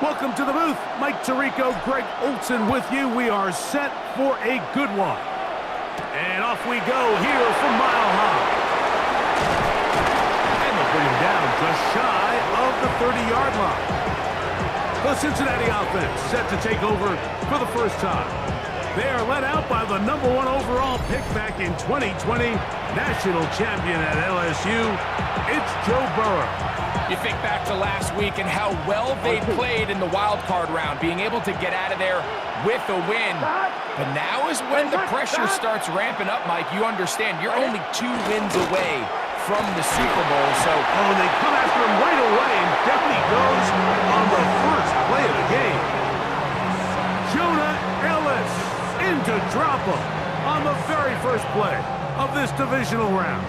Welcome to the booth. Mike Tirico, Greg Olson with you. We are set for a good one. And off we go here from Mile High. And they'll bring him down just shy of the 30-yard line. The Cincinnati offense set to take over for the first time. They are led out by the #1 overall pick back in 2020, national champion at LSU. It's Joe Burrow. You think back to last week and how well they played in the wild card round, being able to get out of there with a win. But now is when the pressure starts ramping up, Mike. You understand, you're only 2 wins away from the Super Bowl. So, they come after him right away, and down he goes on the first play of the game. Jonah Ellis in to drop him on the very first play of this divisional round.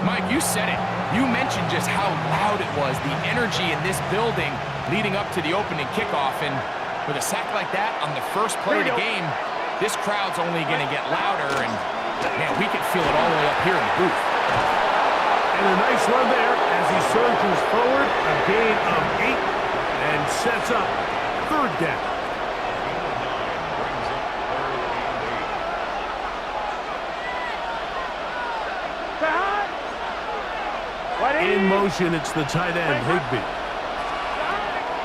Mike, you said it. You mentioned just how loud it was, the energy in this building leading up to the opening kickoff. And with a sack like that on the first play of the game, this crowd's only going to get louder. And, man, we can feel it all the way up here in the booth. And a nice run there as he surges forward, a gain of 8, and sets up 3rd down. In motion, it's the tight end, Higbee.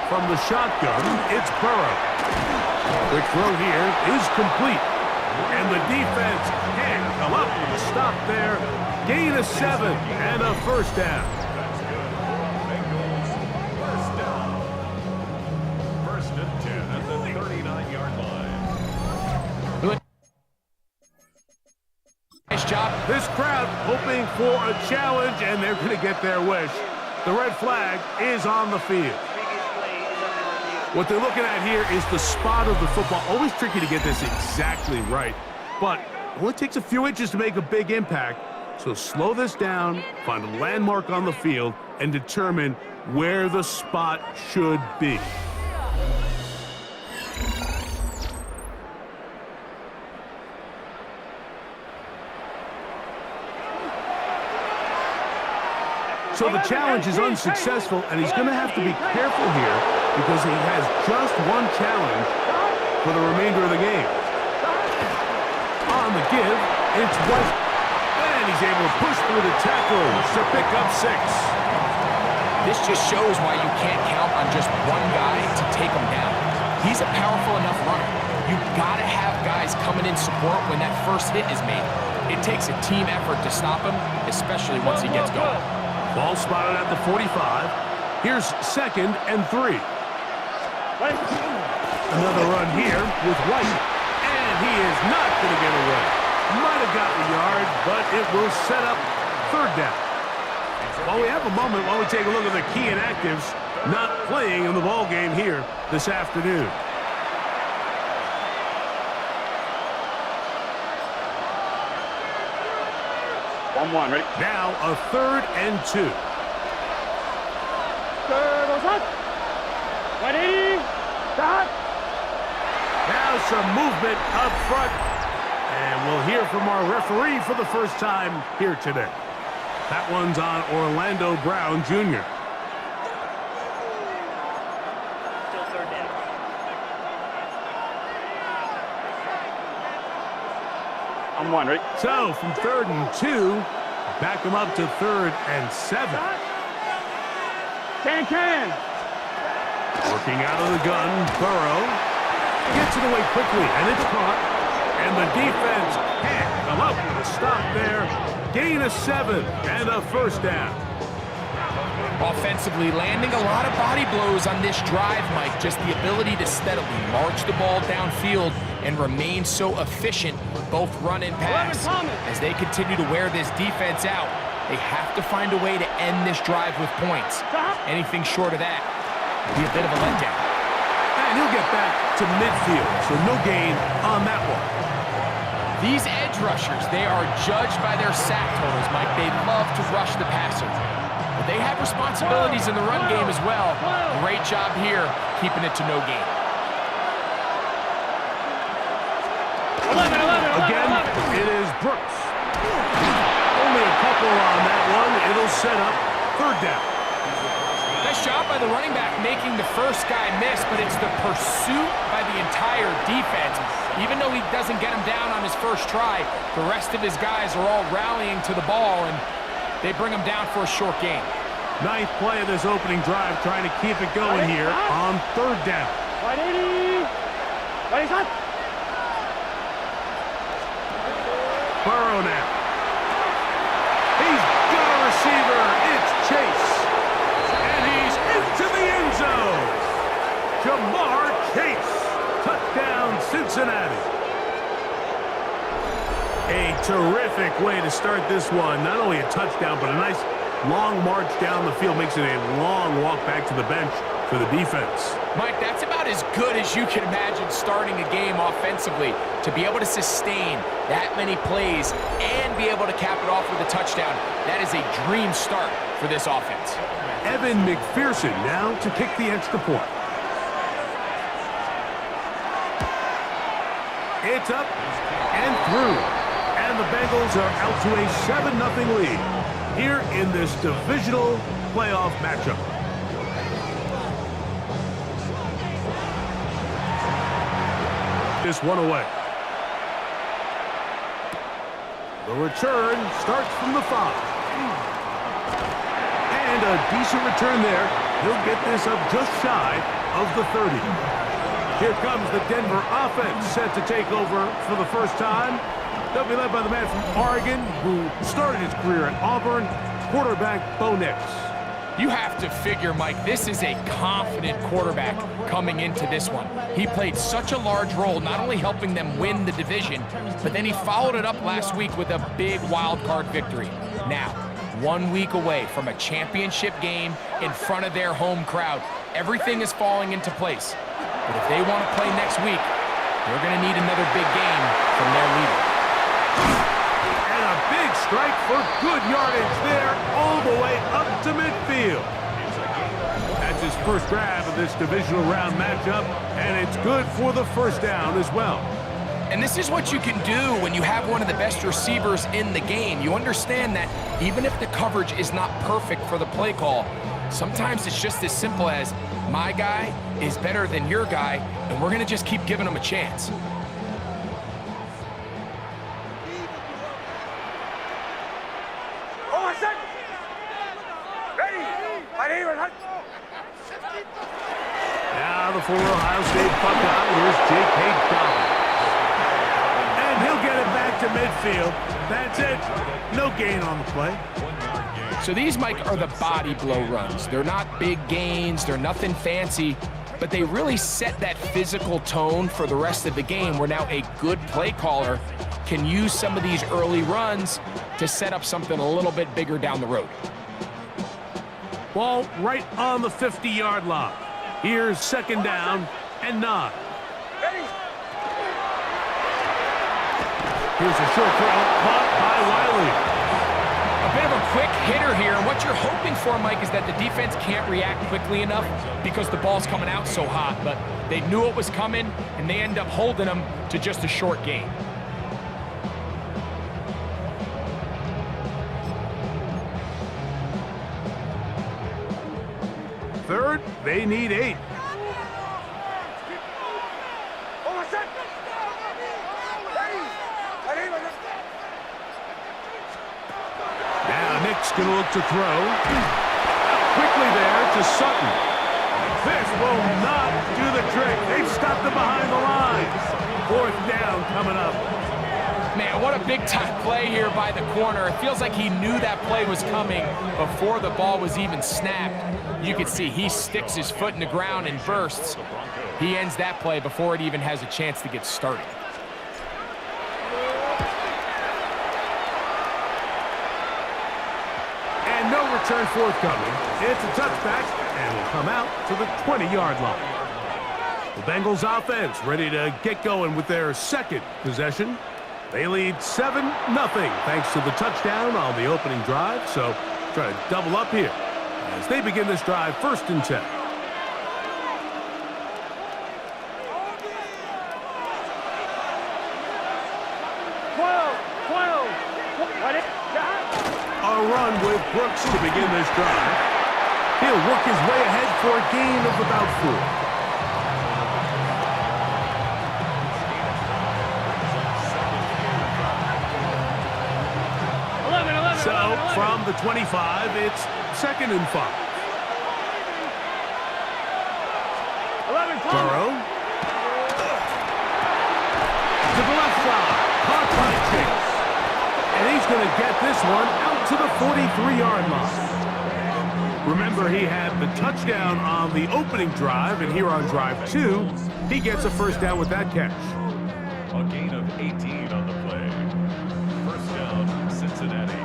From the shotgun, it's Burrow. Quick throw here is complete. And the defense can't come up with a stop there. Gain of 7 and a 1st down. First and 10 at the 39-yard line. Nice job. This crowd hoping for a challenge, and they're going to get their wish. The red flag is on the field. What they're looking at here is the spot of the football. Always tricky to get this exactly right, but it only takes a few inches to make a big impact. So slow this down, find a landmark on the field, and determine where the spot should be. So the challenge is unsuccessful, and he's going to have to be careful here because he has just one challenge for the remainder of the game. On the give, it's White, and he's able to push through the tacklers to pick up 6. This just shows why you can't count on just one guy to take him down. He's a powerful enough runner. You've got to have guys coming in support when that first hit is made. It takes a team effort to stop him, especially once he gets going. Ball spotted at the 45. Here's 2nd and 3. Another run here with White. And he is not going to get away. Might have got the yard, but it will set up 3rd down. While we have a moment, while we take a look at the key inactives not playing in the ball game here this afternoon. Ready? Now a 3rd and 2. Now some movement up front. And we'll hear from our referee for the first time here today. That one's on Orlando Brown, Jr. Still 3rd down. I'm 1, ready? So from 3rd and 2, back him up to 3rd and 7. Can. Working out of the gun, Burrow gets it away quickly, and it's caught. And the defense can't come up with a stop there. Gain of 7 and a 1st down. Offensively, landing a lot of body blows on this drive, Mike. Just the ability to steadily march the ball downfield and remain so efficient, both run and pass. As they continue to wear this defense out, they have to find a way to end this drive with points. Anything short of that would be a bit of a letdown. And he'll get back to midfield, so no gain on that one. These edge rushers, they are judged by their sack totals, Mike. They love to rush the passer. But they have responsibilities in the run game as well. Great job here, keeping it to no gain. Again, it is Brooks. Only a couple on that one. It'll set up 3rd down. Nice job by the running back making the first guy miss, but it's the pursuit by the entire defense. Even though he doesn't get him down on his first try, the rest of his guys are all rallying to the ball, and they bring him down for a short gain. Ninth play of this opening drive, trying to keep it going here on third down. Burrow now. He's got a receiver. It's Chase. And he's into the end zone. Jamar Chase. Touchdown, Cincinnati. A terrific way to start this one. Not only a touchdown, but a nice long march down the field. Makes it a long walk back to the bench for the defense. Mike, that's about as good as you can imagine starting a game offensively. To be able to sustain that many plays and be able to cap it off with a touchdown, that is a dream start for this offense. Evan McPherson now to kick the extra point. It's up and through. And the Bengals are out to a 7-0 lead here in this divisional playoff matchup. This one away. The return starts from the 5. And a decent return there. He'll get this up just shy of the 30. Here comes the Denver offense set to take over for the first time. They'll be led by the man from Oregon who started his career at Auburn, quarterback Bo Nix. You have to figure, Mike, this is a confident quarterback coming into this one. He played such a large role, not only helping them win the division, but then he followed it up last week with a big wild card victory. Now, 1 week away from a championship game in front of their home crowd, everything is falling into place. But if they want to play next week, they're going to need another big game from their leader. And a big strike for good yardage there all the way up to midfield. That's his first grab of this divisional round matchup, and it's good for the first down as well. And this is what you can do when you have one of the best receivers in the game. You understand that even if the coverage is not perfect for the play call, sometimes it's just as simple as my guy is better than your guy, and we're going to just keep giving him a chance. Now the former Ohio State Buckeye, here's J.K. Dobbins. And he'll get it back to midfield. That's it. No gain on the play. So these, Mike, are the body blow runs. They're not big gains. They're nothing fancy. But they really set that physical tone for the rest of the game where now a good play caller can use some of these early runs to set up something a little bit bigger down the road. Ball right on the 50-yard line. Here's second down and 9. Here's a short throw caught by Wiley. A bit of a quick hitter here, and what you're hoping for, Mike, is that the defense can't react quickly enough because the ball's coming out so hot, but they knew it was coming, and they end up holding them to just a short gain. Third, they need 8. Now Nick's going to look to throw. Quickly there to Sutton. This will not do the trick. They've stopped him behind the line. Fourth down coming up. Man, what a big-time play here by the corner. It feels like he knew that play was coming before the ball was even snapped. You can see he sticks his foot in the ground and bursts. He ends that play before it even has a chance to get started. And no return forthcoming. It's a touchback, and will come out to the 20-yard line. The Bengals offense ready to get going with their second possession. They lead 7-0 thanks to the touchdown on the opening drive, so try to double up here as they begin this drive, 1st and 10. A run with Brooks to begin this drive. He'll work his way ahead for a gain of about 4. So, from the 25, it's 2nd and 5. Burrow. To the left side. Caught by Chase. And he's going to get this one out to the 43-yard line. Remember, he had the touchdown on the opening drive, and here on drive 2, he gets a first down with that catch. A gain of 18 on the play. First down, Cincinnati.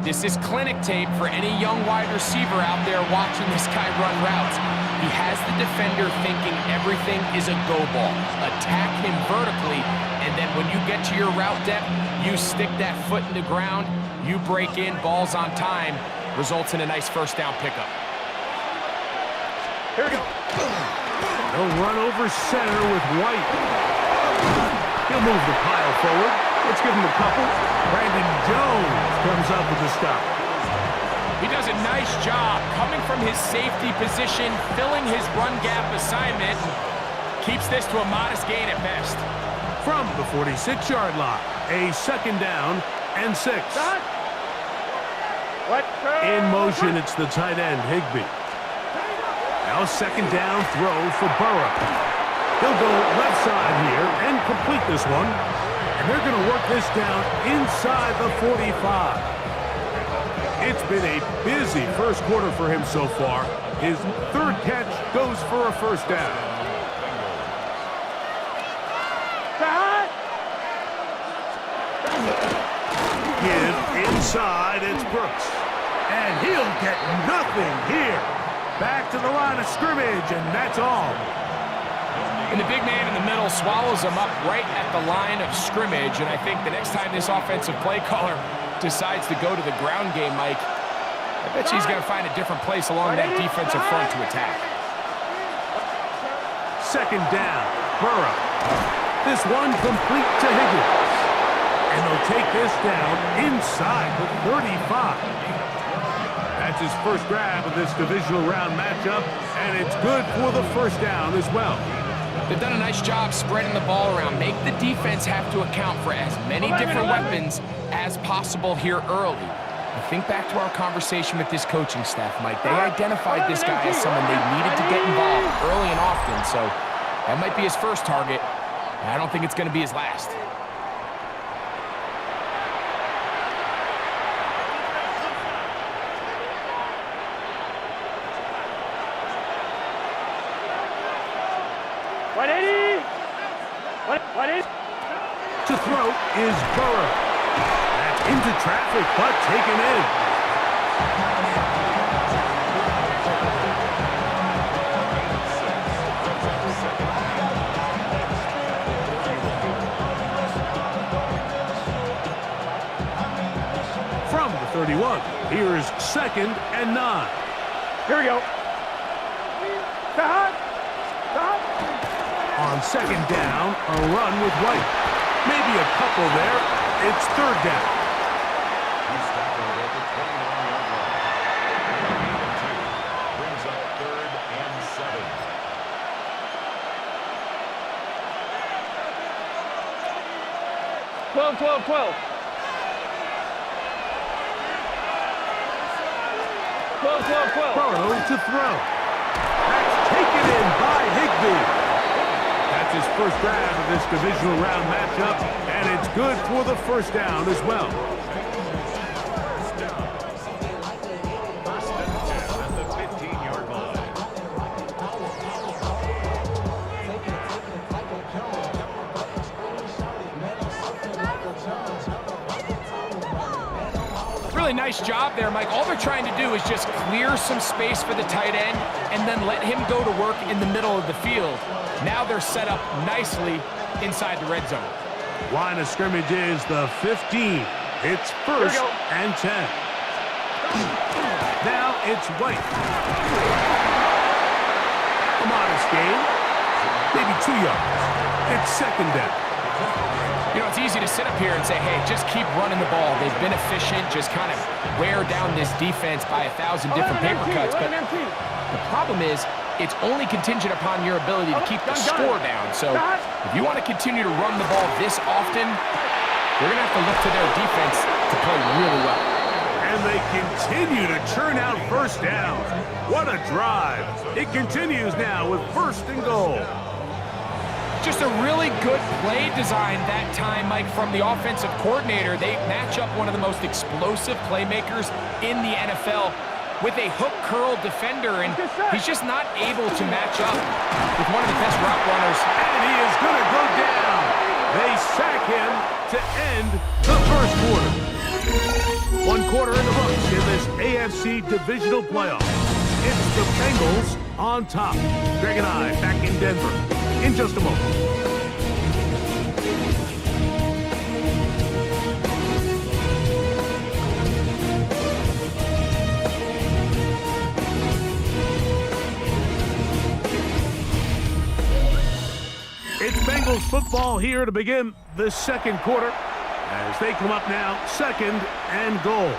This is clinic tape for any young wide receiver out there watching this guy run routes. He has the defender thinking everything is a go ball. Attack him vertically, and then when you get to your route depth, you stick that foot in the ground, you break in, balls on time, results in a nice first down pickup. Here we go. He'll run over center with White. He'll move the pile forward. Let's give him a couple. Brandon Jones comes up with the stop. He does a nice job coming from his safety position, filling his run gap assignment, keeps this to a modest gain at best. From the 46-yard line, a 2nd down and 6. In motion, it's the tight end, Higbee. Now 2nd down throw for Burrow. He'll go left side here and complete this one. And they're going to work this down inside the 45. It's been a busy first quarter for him so far. His 3rd catch goes for a first down. Give inside, it's Brooks. And he'll get nothing here. Back to the line of scrimmage, and that's all. And the big man in the middle swallows him up right at the line of scrimmage. And I think the next time this offensive play caller decides to go to the ground game, Mike, I bet he's going to find a different place along that defensive front to attack. 2nd down, Burrow. This one complete to Higgins. And they'll take this down inside the 35. That's his first grab of this divisional round matchup, and it's good for the first down as well. They've done a nice job spreading the ball around. Make the defense have to account for as many different weapons as possible here early. And think back to our conversation with this coaching staff, Mike. They identified this guy as someone they needed to get involved early and often, so that might be his first target. And I don't think it's going to be his last. To throw is Burrow. Back into traffic, but taken in. From the 31, here's 2nd and 9. Here we go. On 2nd down, a run with White. Maybe a couple there. It's 3rd down. He's tackled at the 29-yard line. Brings up 3rd and 7. 12. Burrow to throw. That's taken in by Higbee. That's his first grab of this divisional round matchup, and it's good for the first down as well. First and 10 at the 15-yard line. Really nice job there, Mike. All they're trying to do is just clear some space for the tight end and then let him go to work in the middle of the field. Now they're set up nicely inside the red zone. Line of scrimmage is the 15. It's 1st and 10. Now it's White. A modest gain, maybe 2 yards. It's 2nd down. You know, it's easy to sit up here and say, hey, just keep running the ball. They've been efficient, just kind of wear down this defense by 1,000 different paper cuts. But the problem is, it's only contingent upon your ability to keep the score down. So if you want to continue to run the ball this often, you're going to have to look to their defense to play really well. And they continue to churn out first downs. What a drive. It continues now with 1st and goal. Just a really good play design that time, Mike, from the offensive coordinator. They match up one of the most explosive playmakers in the NFL with a hook curl defender, and he's just not able to match up with one of the best route runners. And he is going to go down. They sack him to end the 1st quarter. 1 quarter in the books in this AFC divisional playoff. It's the Bengals on top. Greg and I back in Denver in just a moment. It's Bengals football here to begin the 2nd quarter as they come up now 2nd and goal.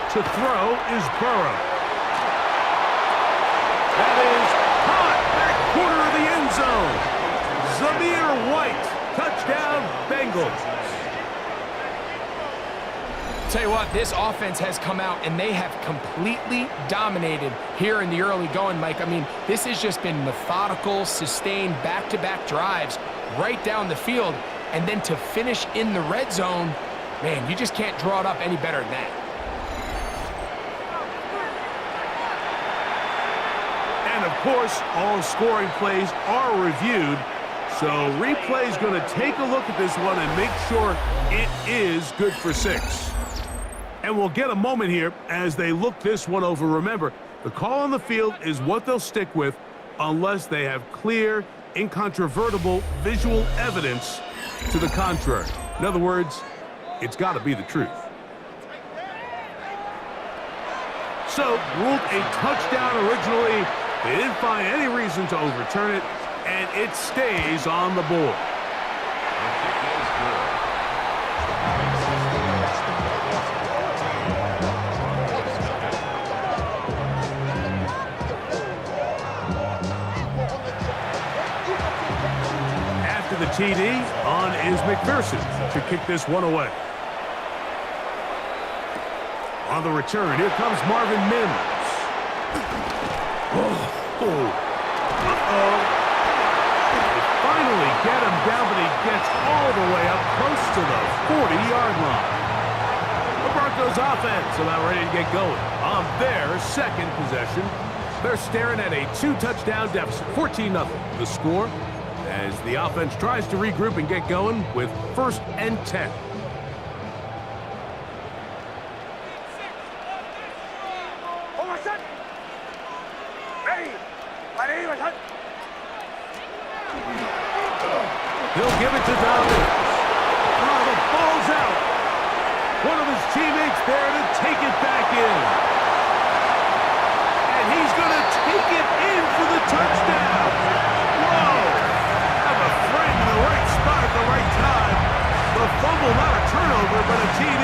To throw is Burrow. That is caught back corner of the end zone. Zamir White, touchdown Bengals. Tell you what, this offense has come out and they have completely dominated here in the early going, Mike. I mean, this has just been methodical, sustained, back-to-back drives right down the field. And then to finish in the red zone, man, you just can't draw it up any better than that. And of course, all scoring plays are reviewed. So replay's going to take a look at this one and make sure it is good for 6. And we'll get a moment here as they look this one over. Remember, the call on the field is what they'll stick with unless they have clear, incontrovertible visual evidence to the contrary. In other words, it's got to be the truth. So, ruled a touchdown originally. They didn't find any reason to overturn it, and it stays on the board. After the TD, on is McPherson to kick this one away. On the return, here comes Marvin Mims. Uh-oh. They finally get him down, but he gets all the way up close to the 40-yard line. The Broncos offense about ready to get going on their 2nd possession. They're staring at a 2-touchdown deficit, 14-0. The score as the offense tries to regroup and get going with 1st and 10. He'll give it to Dobbins. Oh, the ball's out. One of his teammates there to take it back in. And he's going to take it in for the touchdown. Whoa. Have a friend in the right spot at the right time. The fumble, not a turnover, but a TD.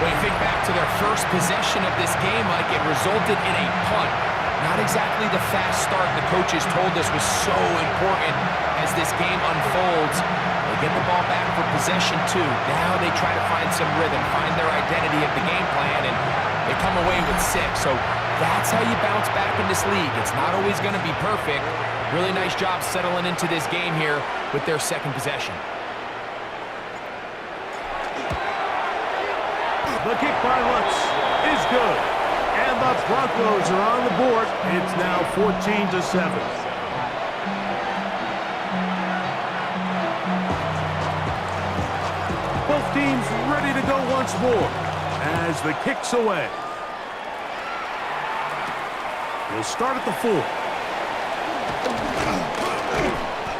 When you think back to their first possession of this game, like it resulted in a punt. Not exactly the fast start the coaches told us was so important as this game unfolds. They get the ball back for possession 2. Now they try to find some rhythm, find their identity of the game plan, and they come away with 6. So that's how you bounce back in this league. It's not always going to be perfect. Really nice job settling into this game here with their 2nd possession. The kick by Lutz is good. And the Broncos are on the board. It's now 14-7. Both teams ready to go once more as the kick's away. He'll start at the 4.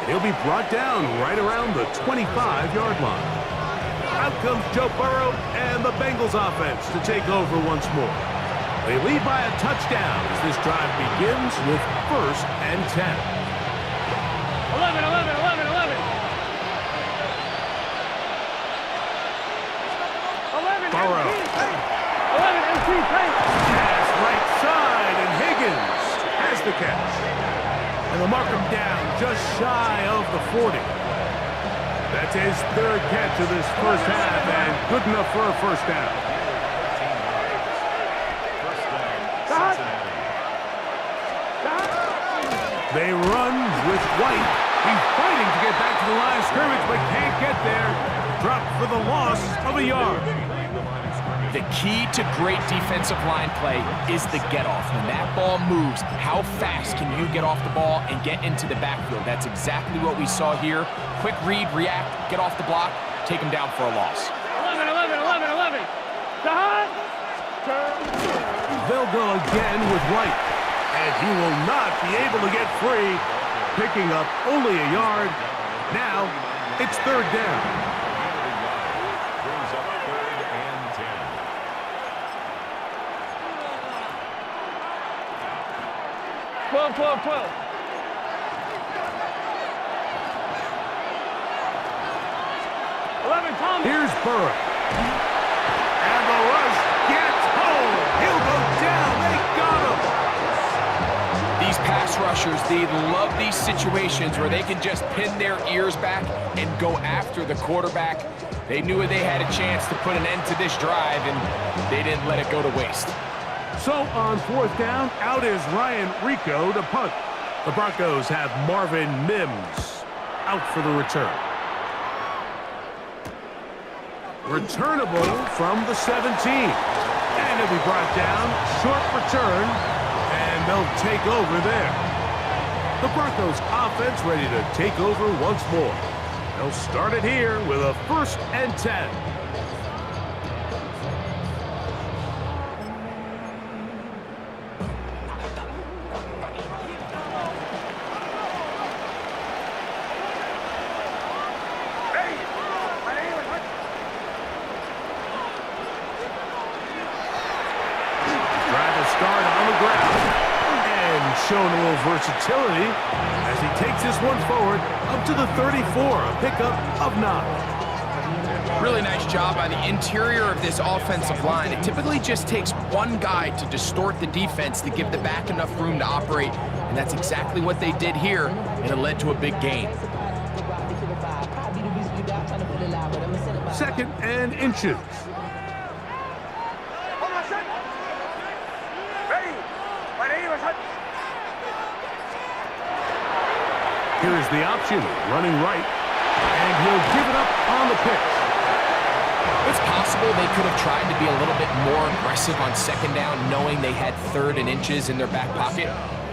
He'll be brought down right around the 25-yard line. Out comes Joe Burrow and the Bengals offense to take over once more. They lead by a touchdown as this drive begins with 1st and 10. 11, 11, 11, 11. 11, Burrow. 11, MT, tank. Pass right side, and Higgins has the catch. And they'll mark him down just shy of the 40. That's his 3rd catch of this first half, and good enough for a first down. They run with White. He's fighting to get back to the line of scrimmage, but can't get there. Dropped for the loss of a yard. The key to great defensive line play is the get-off. When that ball moves, how fast can you get off the ball and get into the backfield? That's exactly what we saw here. Quick read, react, get off the block, take him down for a loss. 11, 11, 11, 11. They'll go again with White, and he will not be able to get free, picking up only a yard. Now it's 3rd down. 12, 12, 12. 11, Thomas. Here's Burrow. And the rush gets home. He'll go down. They got him. These pass rushers, they love these situations where they can just pin their ears back and go after the quarterback. They knew they had a chance to put an end to this drive, and they didn't let it go to waste. So on 4th down, out is Ryan Rico to punt. The Broncos have Marvin Mims out for the return. Returnable from the 17. And it'll be brought down. Short return. And they'll take over there. The Broncos offense ready to take over once more. They'll start it here with a 1st and 10. Start on the ground and showing a little versatility as he takes this one forward up to the 34, a pickup of 9. Really nice job by the interior of this offensive line. It typically just takes one guy to distort the defense to give the back enough room to operate, and that's exactly what they did here, and it led to a big gain. 2nd and inches. Here is the option, running right, and he'll give it up on the pitch. It's possible they could have tried to be a little bit more aggressive on 2nd down, knowing they had 3rd and inches in their back pocket,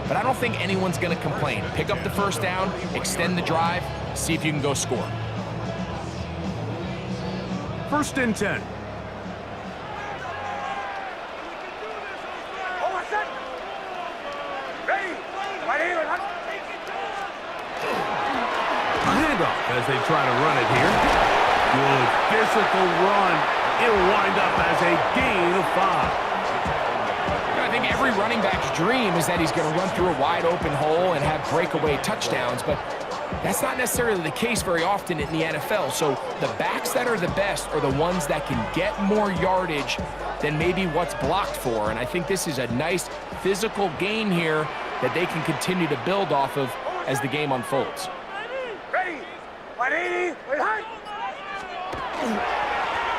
but I don't think anyone's going to complain. Pick up the 1st down, extend the drive, see if you can go score. 1st and 10. As they try to run it here. Good physical run. It'll wind up as a gain of 5. I think every running back's dream is that he's going to run through a wide open hole and have breakaway touchdowns, but that's not necessarily the case very often in the NFL. So the backs that are the best are the ones that can get more yardage than maybe what's blocked for. And I think this is a nice physical gain here that they can continue to build off of as the game unfolds.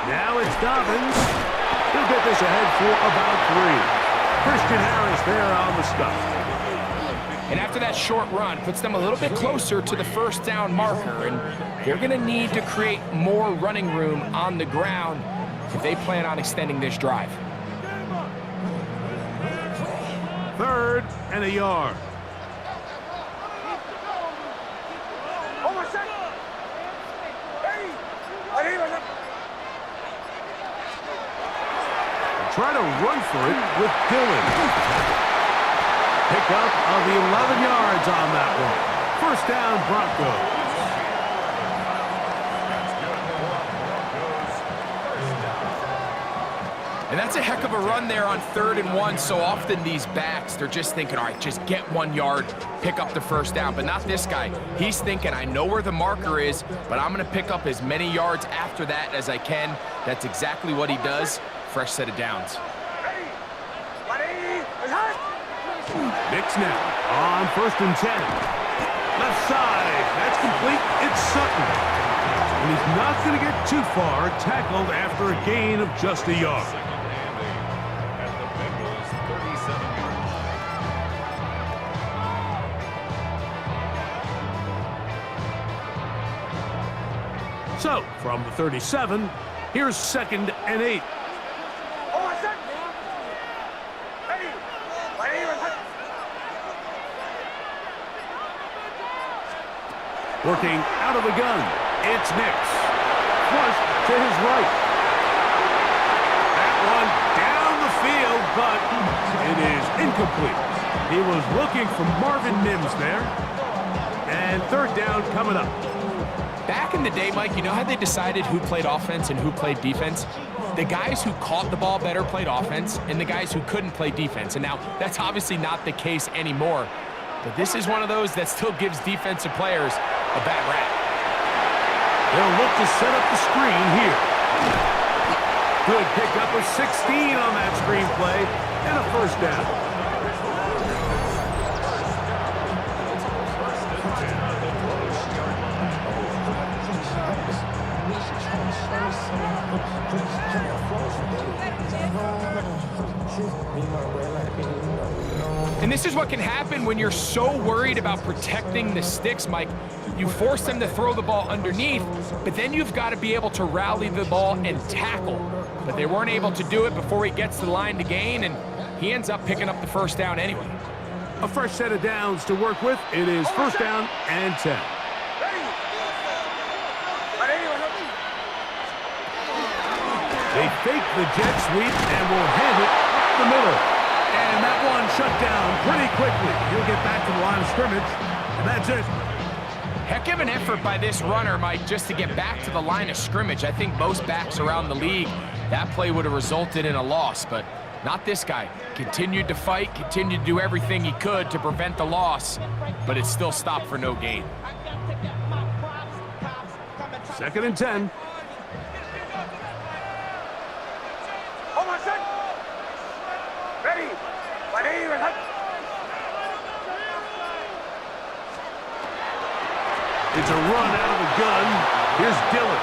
Now it's Dobbins. He'll get this ahead for about 3. Christian Harris there on the stop. And after that short run, puts them a little bit closer to the 1st down marker, and they're going to need to create more running room on the ground if they plan on extending this drive. 3rd and a yard. Try to run for it with Dillon. Pick up of the 11 yards on that one. 1st down, Broncos. And that's a heck of a run there on 3rd and 1. So often these backs, they're just thinking, all right, just get 1 yard, pick up the first down. But not this guy. He's thinking, I know where the marker is, but I'm going to pick up as many yards after that as I can. That's exactly what he does. Fresh set of downs. Nix now on 1st and 10. Left side. That's complete. It's Sutton. And he's not going to get too far, tackled after a gain of just a yard. At the Bengals' 37-yard line. So, from the 37, here's 2nd and 8. Working out of the gun, it's Nix. Flush to his right. That one down the field, but it is incomplete. He was looking for Marvin Mims there. And 3rd down coming up. Back in the day, Mike, you know how they decided who played offense and who played defense? The guys who caught the ball better played offense, and the guys who couldn't play defense. And now, that's obviously not the case anymore. But this is one of those that still gives defensive players a bad rap. They'll look to set up the screen here. Good pickup of 16 on that screen play, and a 1st down. And this is what can happen when you're so worried about protecting the sticks, Mike. You force them to throw the ball underneath, but then you've got to be able to rally the ball and tackle. But they weren't able to do it before he gets to the line to gain, and he ends up picking up the 1st down anyway. A fresh set of downs to work with. It is 1st down and 10. They fake the jet sweep and will hand it up the middle. And that one shut down pretty quickly. He'll get back to the line of scrimmage, and that's it. Heck of an effort by this runner, Mike, just to get back to the line of scrimmage. I think most backs around the league, that play would have resulted in a loss, but not this guy. Continued to fight, continued to do everything he could to prevent the loss, but it still stopped for no gain. 2nd and 10. It's a run out of the gun. Here's Dillon.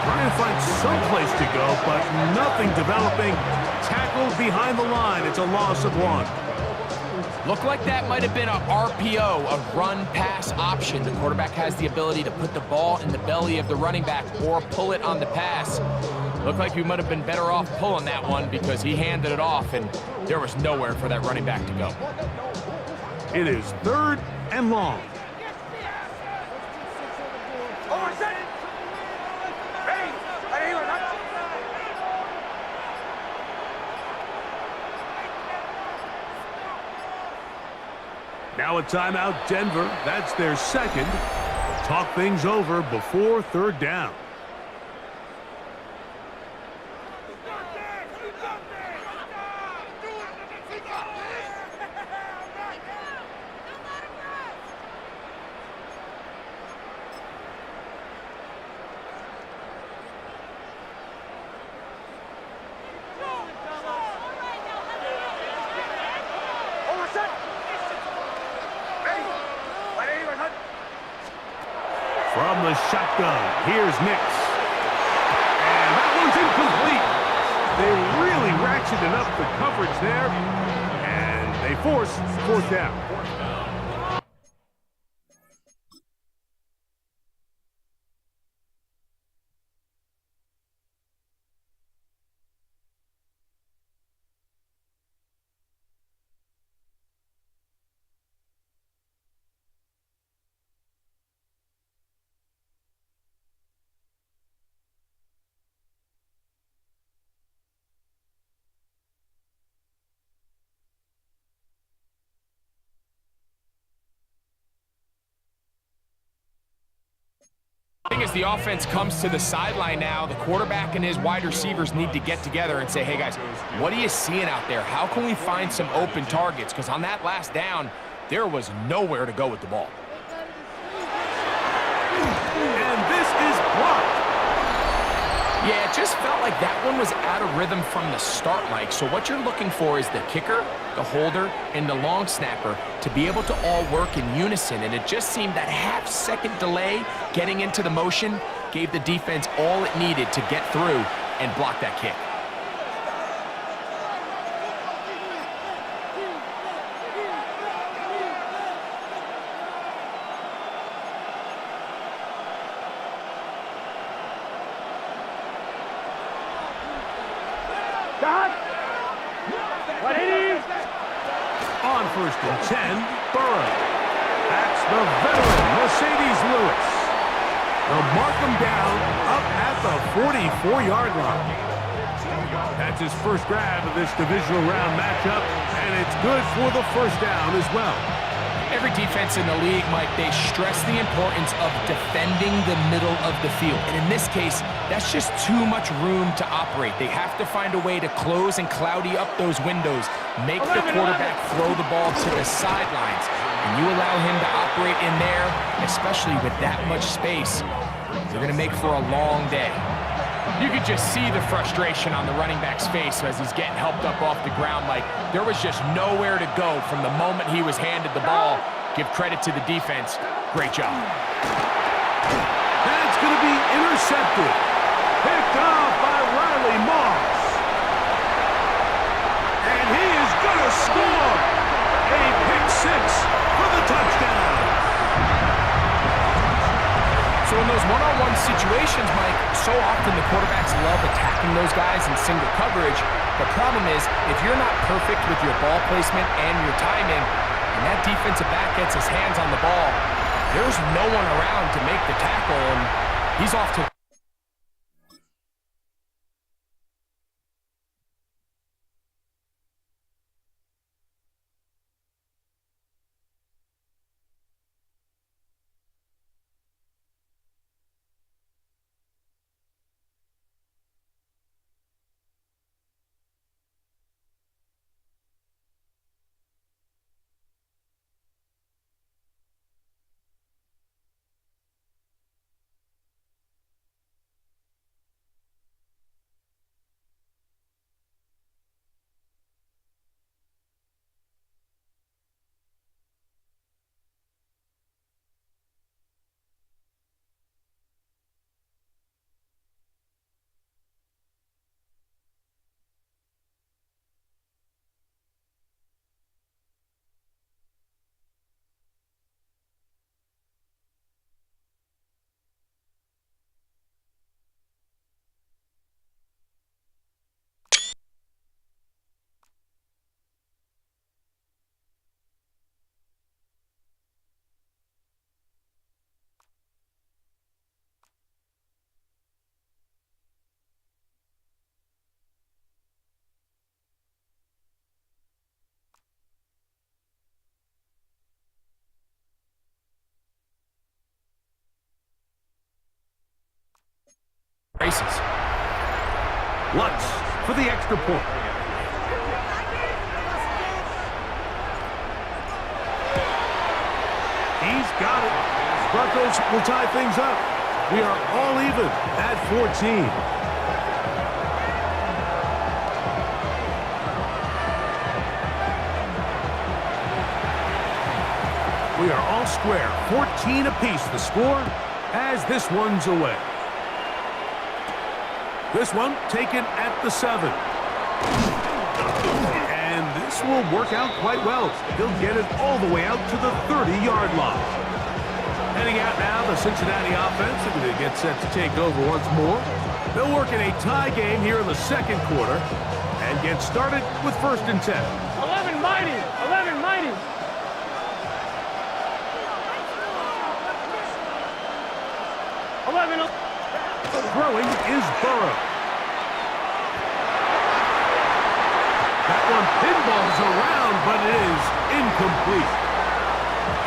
Trying to find some place to go, but nothing developing. Tackled behind the line. It's a loss of 1. Looked like that might have been a RPO, a run-pass option. The quarterback has the ability to put the ball in the belly of the running back or pull it on the pass. Looked like he might have been better off pulling that one because he handed it off, and there was nowhere for that running back to go. It is 3rd and long. Now a timeout, Denver. That's their 2nd. Talk things over before 3rd down. From the shotgun, here's Nix. And that one's incomplete. They really ratcheted up the coverage there, and they force 4th down. as the offense comes to the sideline now, the quarterback and his wide receivers need to get together and say, hey guys, what are you seeing out there? How can we find some open targets? Because on that last down, there was nowhere to go with the ball. And this is blocked. Yeah, it just felt like that one was out of rhythm from the start, Mike. So what you're looking for is the kicker, the holder, and the long snapper to be able to all work in unison. And it just seemed that half-second delay getting into the motion gave the defense all it needed to get through and block that kick. On 1st and 10, Burrow. That's the veteran, Mercedes Lewis. They'll mark him down up at the 44-yard line. That's his first grab of this divisional round matchup, and it's good for the first down as well. Every defense in the league, Mike, they stress the importance of defending the middle of the field. And in this case, that's just too much room to operate. They have to find a way to close and cloudy up those windows, make the quarterback throw the ball to the sidelines. And you allow him to operate in there, especially with that much space, you're going to make for a long day. You could just see the frustration on the running back's face as he's getting helped up off the ground. Like, there was just nowhere to go from the moment he was handed the ball. Give credit to the defense. Great job. That's going to be intercepted. Picked off by Riley Moss. And he is going to score. A pick six for the touchdown. So in those one-on-one situations, Mike, so often the quarterbacks love attacking those guys in single coverage. The problem is, if you're not perfect with your ball placement and your timing, and that defensive back gets his hands on the ball, there's no one around to make the tackle, and he's off to... Races. Lutz for the extra point. He's got it. Broncos will tie things up. We are all even at 14. We are all square. 14 apiece the score as this one's away. This one taken at the 7. And this will work out quite well. He'll get it all the way out to the 30-yard line. Heading out now, the Cincinnati offense are going to get set to take over once more. They'll work in a tie game here in the second quarter and get started with 1st and 10. 11 mighty. 11 mighty. Throwing is Burrow. That one pinballs around, but it is incomplete.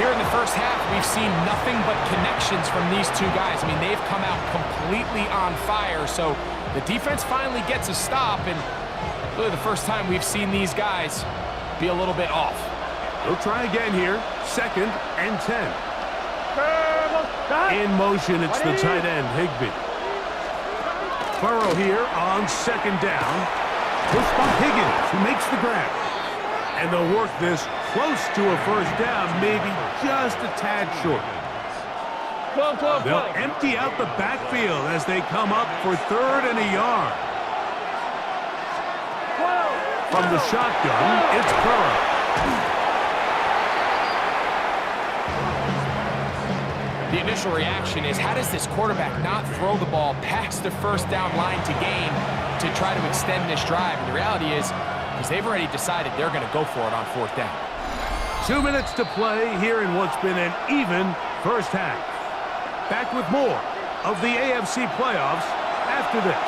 Here in the first half, we've seen nothing but connections from these two guys. I mean, they've come out completely on fire, so the defense finally gets a stop, and really the first time we've seen these guys be a little bit off. They'll try again here. 2nd and 10. In motion, it's the tight end, Higbee. Burrow here on 2nd down. Pushed by Higgins, who makes the grab. And they'll work this close to a first down, maybe just a tad short. They'll empty out the backfield as they come up for 3rd and a yard. From the shotgun, it's Burrow. The initial reaction is, how does this quarterback not throw the ball past the first down line to gain to try to extend this drive? And the reality is, because they've already decided they're going to go for it on 4th down. 2 minutes to play here in what's been an even first half. Back with more of the AFC playoffs after this.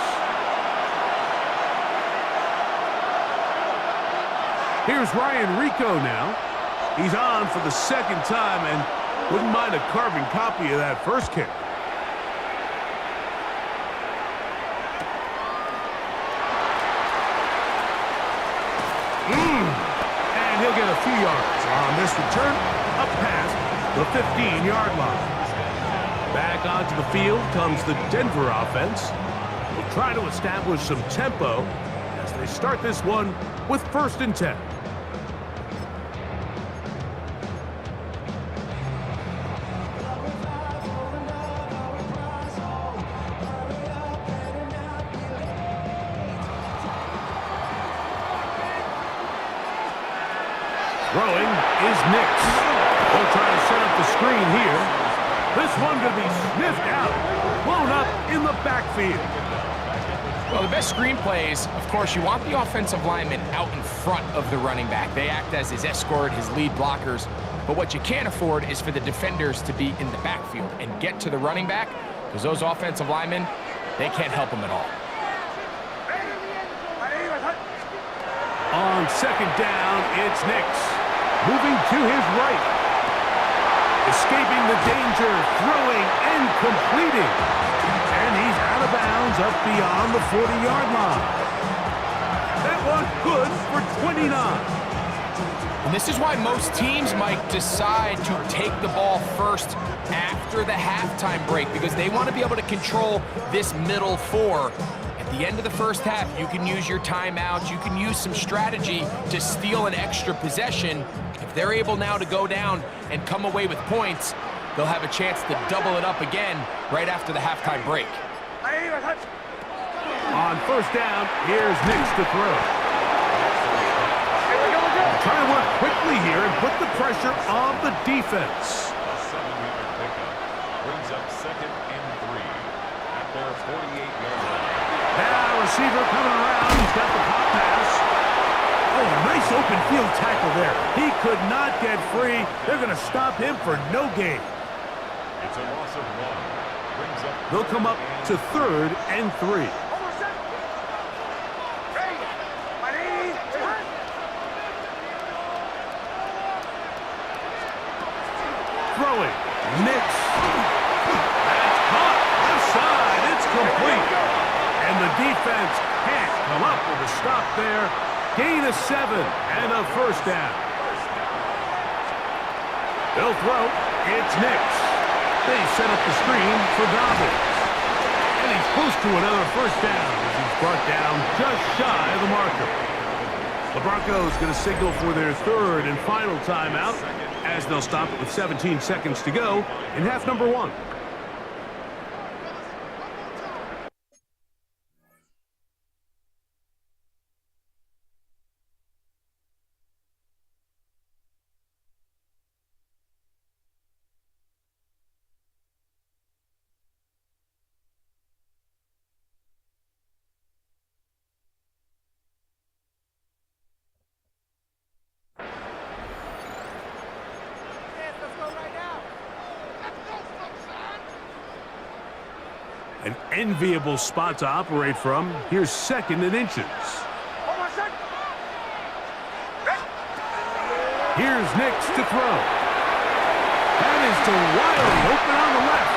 Here's Ryan Rico now. He's on for the 2nd time and wouldn't mind a carbon copy of that first kick. And he'll get a few yards on this return up past the 15-yard line. Back onto the field comes the Denver offense. We'll try to establish some tempo as they start this one with 1st and 10. Throwing is Nix. They'll try to set up the screen here. This one going to be sniffed out, blown up in the backfield. Well, the best screen plays, of course, you want the offensive lineman out in front of the running back. They act as his escort, his lead blockers. But what you can't afford is for the defenders to be in the backfield and get to the running back, because those offensive linemen, they can't help them at all. On 2nd down, it's Nix. Moving to his right. Escaping the danger, throwing and completing. And he's out of bounds up beyond the 40-yard line. That one good for 29. And this is why most teams might decide to take the ball first after the halftime break, because they want to be able to control this middle 4. At the end of the first half, you can use your timeouts, you can use some strategy to steal an extra possession. If they're able now to go down and come away with points, they'll have a chance to double it up again right after the halftime break. On 1st down, here's Nix to throw. Trying to work quickly here and put the pressure on the defense. A 7-meter pickup brings up 2nd and 3 at their 48-yard line. Now receiver coming around. He's got the pop pass. Oh, nice open field tackle there. He could not get free. They're going to stop him for no gain. It's a loss of 1. Brings up They'll come up to 3rd and 3. Throwing. Nix. That's caught. Left side. It's complete. And the defense can't come up with a stop there. Gain of 7 and a first down. They'll throw. It's Nix. They set up the screen for Dobbins. And he's close to another first down as he's brought down just shy of the marker. The Broncos going to signal for their 3rd and final timeout as they'll stop it with 17 seconds to go in half number 1. An enviable spot to operate from. Here's 2nd and inches. Here's Nix to throw. That is to Wiley, open on the left.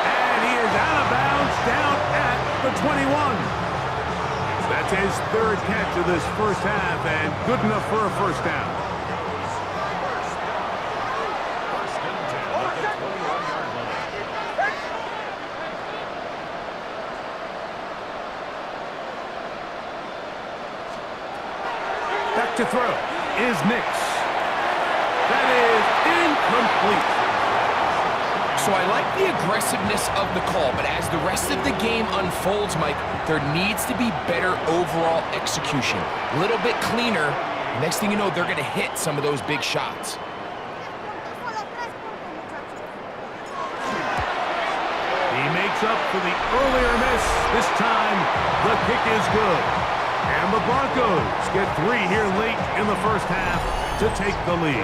And he is out of bounds down at the 21. That's his third catch of this first half, and good enough for a first down. Back to throw is Nix. That is incomplete. So I like the aggressiveness of the call, but as the rest of the game unfolds, Mike, there needs to be better overall execution. A little bit cleaner. Next thing you know, they're going to hit some of those big shots. He makes up for the earlier miss. This time, the kick is good. And the Broncos get 3 here late in the first half to take the lead.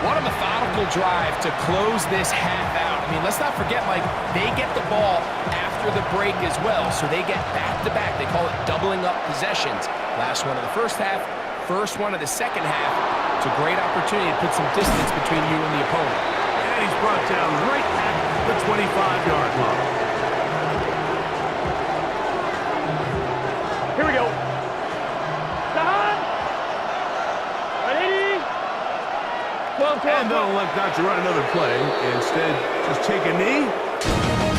What a methodical drive to close this half out. I mean, let's not forget, Mike, they get the ball after the break as well, so they get back-to-back. They call it doubling up possessions. Last one of the first half, first one of the second half. It's a great opportunity to put some distance between you and the opponent. And he's brought down right at the 25-yard line. Here we go. Stop. Ready? 12, 12, And they'll elect not to run another play. Instead, just take a knee,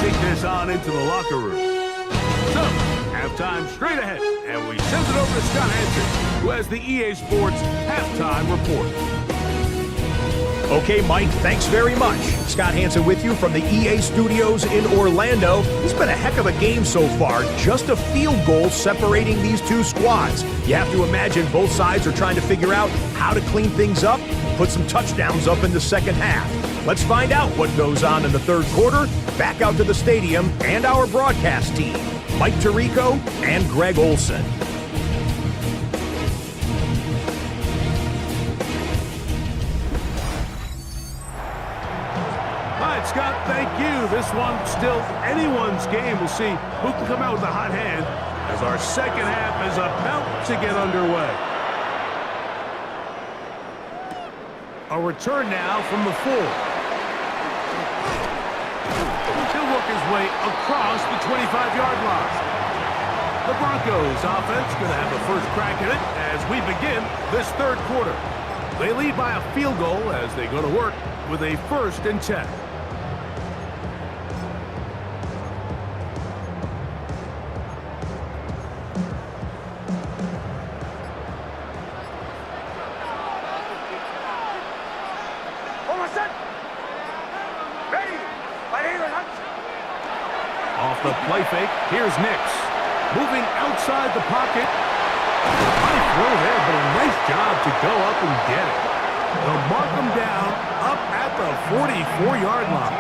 take this on into the locker room. So, halftime straight ahead, and we send it over to Scott Hansen, who has the EA Sports halftime report. Okay, Mike, thanks very much. Scott Hansen with you from the EA Studios in Orlando. It's been a heck of a game so far. Just a field goal separating these two squads. You have to imagine both sides are trying to figure out how to clean things up, put some touchdowns up in the second half. Let's find out what goes on in the third quarter. Back out to the stadium and our broadcast team, Mike Tirico and Greg Olson. Scott, thank you. This one still anyone's game. We'll see who can come out with a hot hand as our second half is about to get underway. A return now from the 4. He'll work his way across the 25-yard line. The Broncos offense going to have the first crack at it as we begin this third quarter. They lead by a field goal as they go to work with a 1st and 10. Off the play fake, here's Nix. Moving outside the pocket. High throw there, but a nice job to go up and get it. They'll mark him down up at the 44-yard line.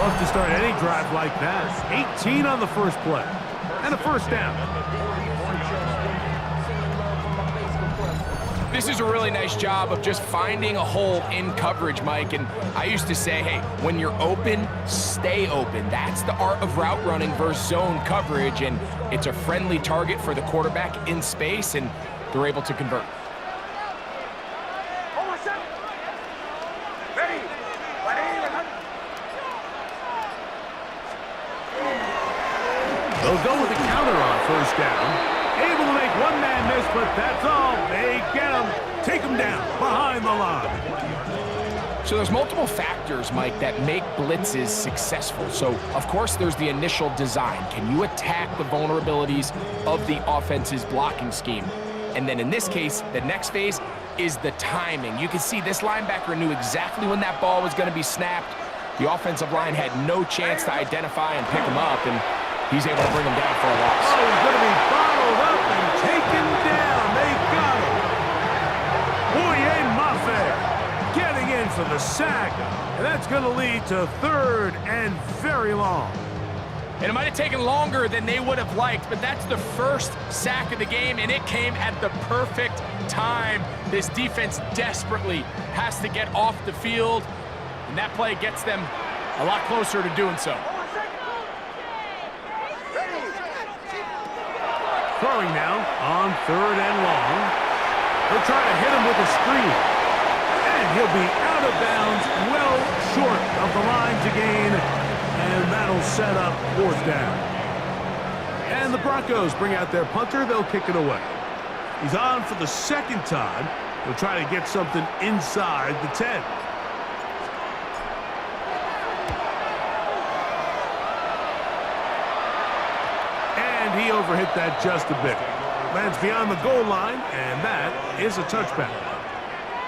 Love to start any drive like that. 18 on the first play. And a first down. This is a really nice job of just finding a hole in coverage, Mike. And I used to say, hey, when you're open, stay open. That's the art of route running versus zone coverage. And it's a friendly target for the quarterback in space, and they're able to convert. They'll go with the counter on first down. Able to make one man miss, but that's all. They get him, take him down behind the line. So there's multiple factors, Mike, that make blitzes successful. So, of course, there's the initial design. Can you attack the vulnerabilities of the offense's blocking scheme? And then in this case, the next phase is the timing. You can see this linebacker knew exactly when that ball was going to be snapped. The offensive line had no chance to identify and pick him up, and he's able to bring him down for a loss. Oh, he's going to be bottled up and taken down. They got him. Boye Mafe getting in for the sack. And that's going to lead to 3rd and very long. And it might have taken longer than they would have liked, but that's the first sack of the game, and it came at the perfect time. This defense desperately has to get off the field, and that play gets them a lot closer to doing so. Throwing now on 3rd and long. They'll try to hit him with a screen. And he'll be out out of bounds, well short of the line to gain, and that'll set up 4th down. And the Broncos bring out their punter. They'll kick it away. He's on for the 2nd time. He'll try to get something inside the 10. And he overhit that just a bit. Lands beyond the goal line, and that is a touchback.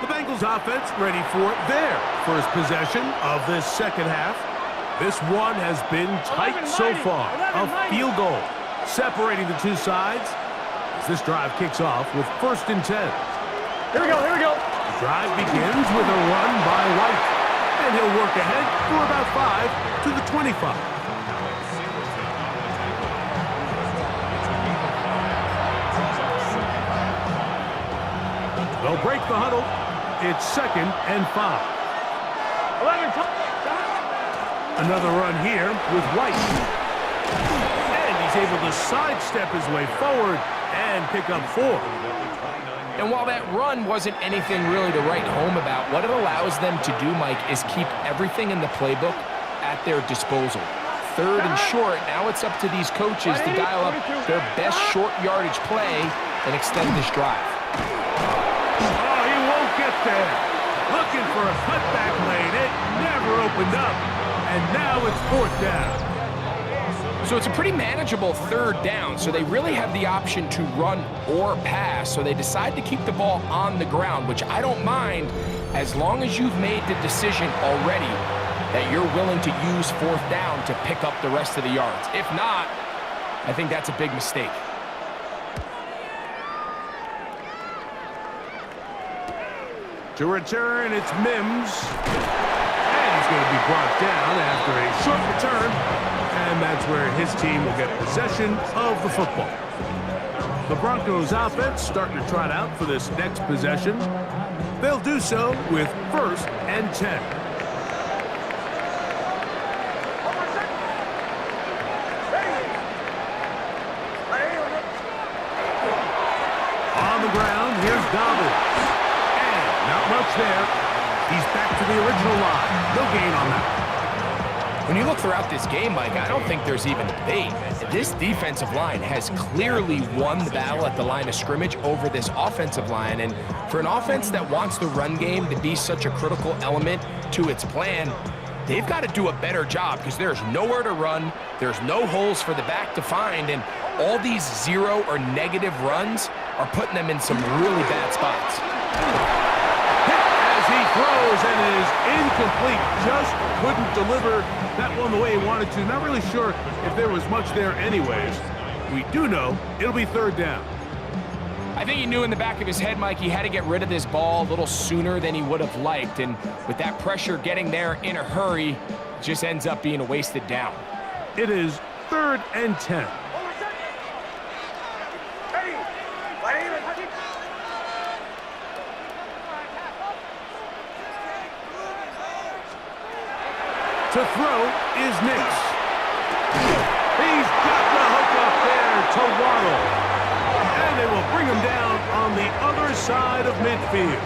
The Bengals offense ready for their first possession of this 2nd half. This one has been tight so far. A field goal separating the two sides as this drive kicks off with 1st and 10. Here we go, here we go. The drive begins with a run by White, and he'll work ahead for about 5 to the 25. They'll break the huddle. It's 2nd and 5. 11, Another run here with White. And he's able to sidestep his way forward and pick up 4. And while that run wasn't anything really to write home about, what it allows them to do, Mike, is keep everything in the playbook at their disposal. 3rd and short, now it's up to these coaches to dial up their best short yardage play and extend this drive. Oh, he won't get there. Looking for a cutback lane. It never opened up. And now it's 4th down. So it's a pretty manageable 3rd down, so they really have the option to run or pass, so they decide to keep the ball on the ground, which I don't mind as long as you've made the decision already that you're willing to use 4th down to pick up the rest of the yards. If not, I think that's a big mistake. To return, it's Mims. And he's going to be brought down after a short return. And that's where his team will get possession of the football. The Broncos offense starting to trot out for this next possession. They'll do so with 1st and 10. On the ground, here's Dobbins. Not much there. He's back to the original line. No gain on that. When you look throughout this game, Mike, I don't think there's even debate. This defensive line has clearly won the battle at the line of scrimmage over this offensive line. And for an offense that wants the run game to be such a critical element to its plan, they've got to do a better job because there's nowhere to run. There's no holes for the back to find. And all these 0 or negative runs are putting them in some really bad spots. He throws and it is incomplete. Just couldn't deliver that one the way he wanted to. Not really sure if there was much there anyways. We do know it'll be 3rd down. I think he knew in the back of his head, Mike, he had to get rid of this ball a little sooner than he would have liked. And with that pressure getting there in a hurry, it just ends up being a wasted down. It is 3rd and 10. To throw is Nix. He's got the hook up there to Waddle. And they will bring him down on the other side of midfield.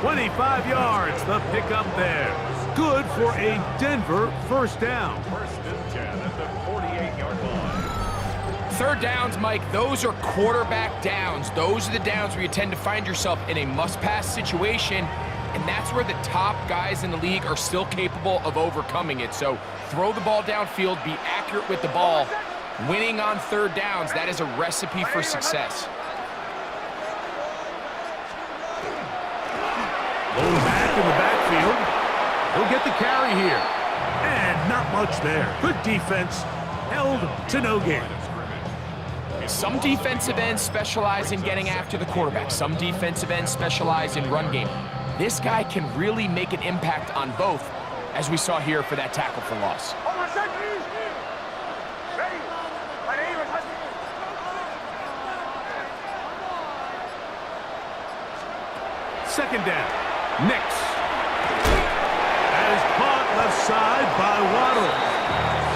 25 yards, the pickup there. Good for a Denver 1st down. 1st and 10 at the 48-yard line. 3rd downs, Mike, those are quarterback downs. Those are the downs where you tend to find yourself in a must-pass situation. And that's where the top guys in the league are still capable of overcoming it. So throw the ball downfield, be accurate with the ball. Winning on 3rd downs, that is a recipe for success. Low back in the backfield. He'll get the carry here. And not much there. Good defense. Held to no gain. Some defensive ends specialize in getting after the quarterback. Some defensive ends specialize in run game. This guy can really make an impact on both, as we saw here for that tackle for loss. 2nd down. Nix. That is caught left side by Waddle.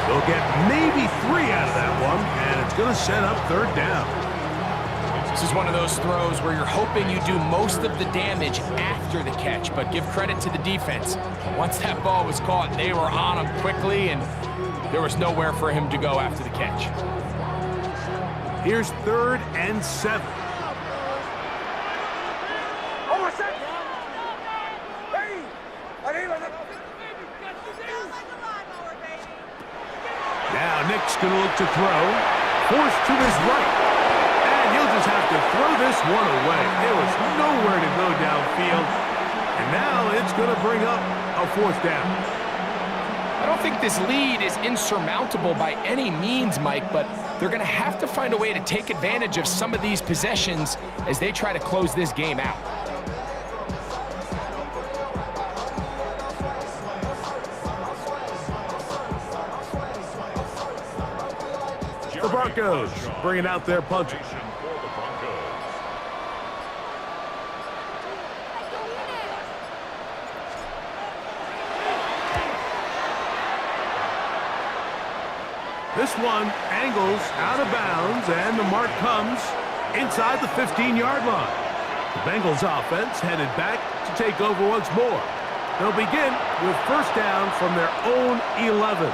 They'll get maybe 3 out of that one, and it's going to set up 3rd down. This is one of those throws where you're hoping you do most of the damage after the catch, but give credit to the defense. Once that ball was caught, they were on him quickly, and there was nowhere for him to go after the catch. Here's 3rd and 7. Now Nick's going to look to throw. Forced to his right. And he'll just have to throw this one away. There was nowhere to go downfield. And now it's going to bring up a 4th down. I don't think this lead is insurmountable by any means, Mike, but they're going to have to find a way to take advantage of some of these possessions as they try to close this game out. The Broncos bringing out their punter. This one angles out of bounds, and the mark comes inside the 15-yard line. The Bengals offense headed back to take over once more. They'll begin with 1st down from their own 11.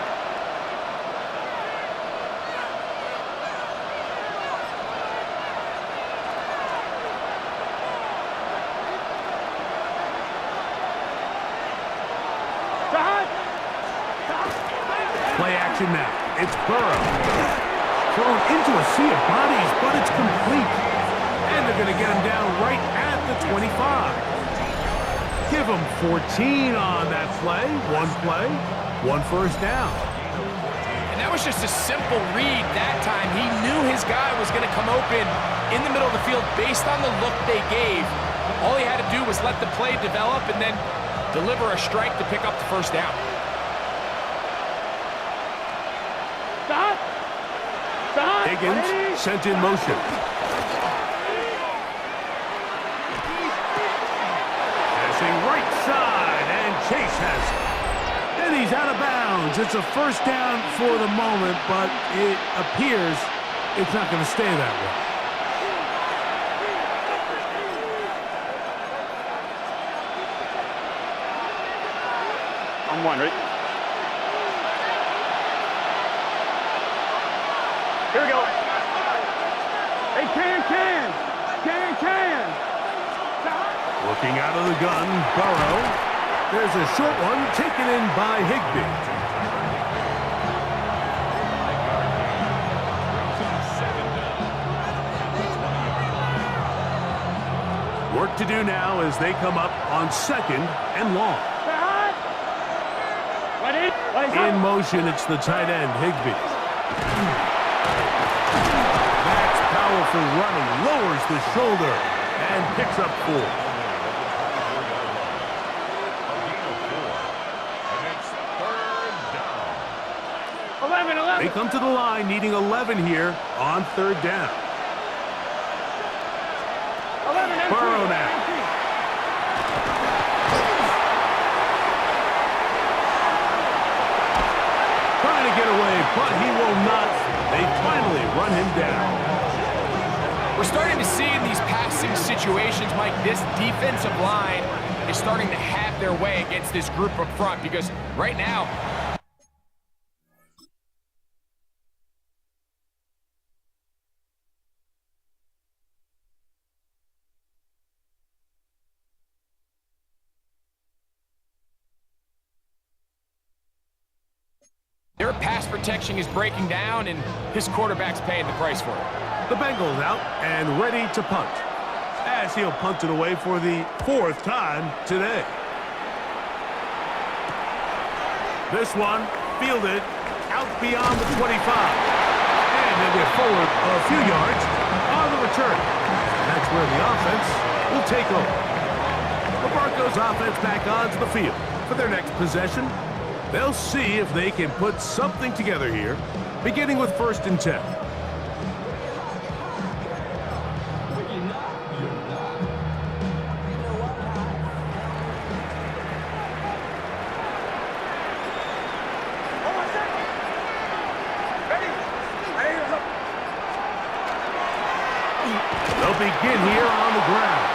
Play action now. It's Burrow. Thrown into a sea of bodies, but it's complete. And they're going to get him down right at the 25. Give him 14 on that play. 1 1st down. And that was just a simple read that time. He knew his guy was going to come open in the middle of the field based on the look they gave. All he had to do was let the play develop and then deliver a strike to pick up the 1st down. Higgins sent in motion. Passing right side, and Chase has it. And he's out of bounds. It's a 1st down for the moment, but it appears it's not going to stay that way. I'm wondering. Here we go. Hey, can. Looking out of the gun, Burrow. There's a short one taken in by Higbee. Work to do now as they come up on 2nd and long. In motion, it's the tight end, Higbee. That's powerful running, lowers the shoulder, and picks up 4. They come to the line needing 11 here on 3rd down. Burrow now. Trying to get away, but he will not. They finally run him down. We're starting to see in these passing situations, Mike, this defensive line is starting to have their way against this group up front because right now, their pass protection is breaking down, and his quarterback's paying the price for it. The Bengals out and ready to punt, as he'll punt it away for the 4th time today. This one fielded out beyond the 25. And they'll get forward a few yards on the return. That's where the offense will take over. The Broncos offense back onto the field for their next possession. They'll see if they can put something together here, beginning with 1st and 10. begin here on the ground.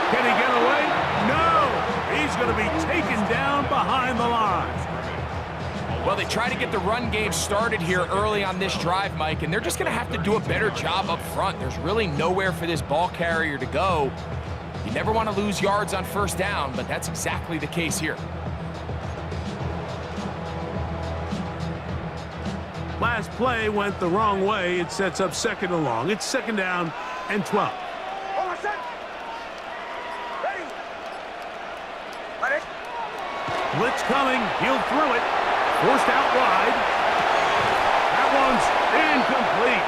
Can he get away? No! He's going to be taken down behind the line. Well, they try to get the run game started here early on this drive, Mike, and they're just going to have to do a better job up front. There's really nowhere for this ball carrier to go. You never want to lose yards on first down, but that's exactly the case here. Last play went the wrong way. It sets up 2nd and long. It's 2nd down and 12. Blitz coming. He'll throw it. Forced out wide. That one's incomplete.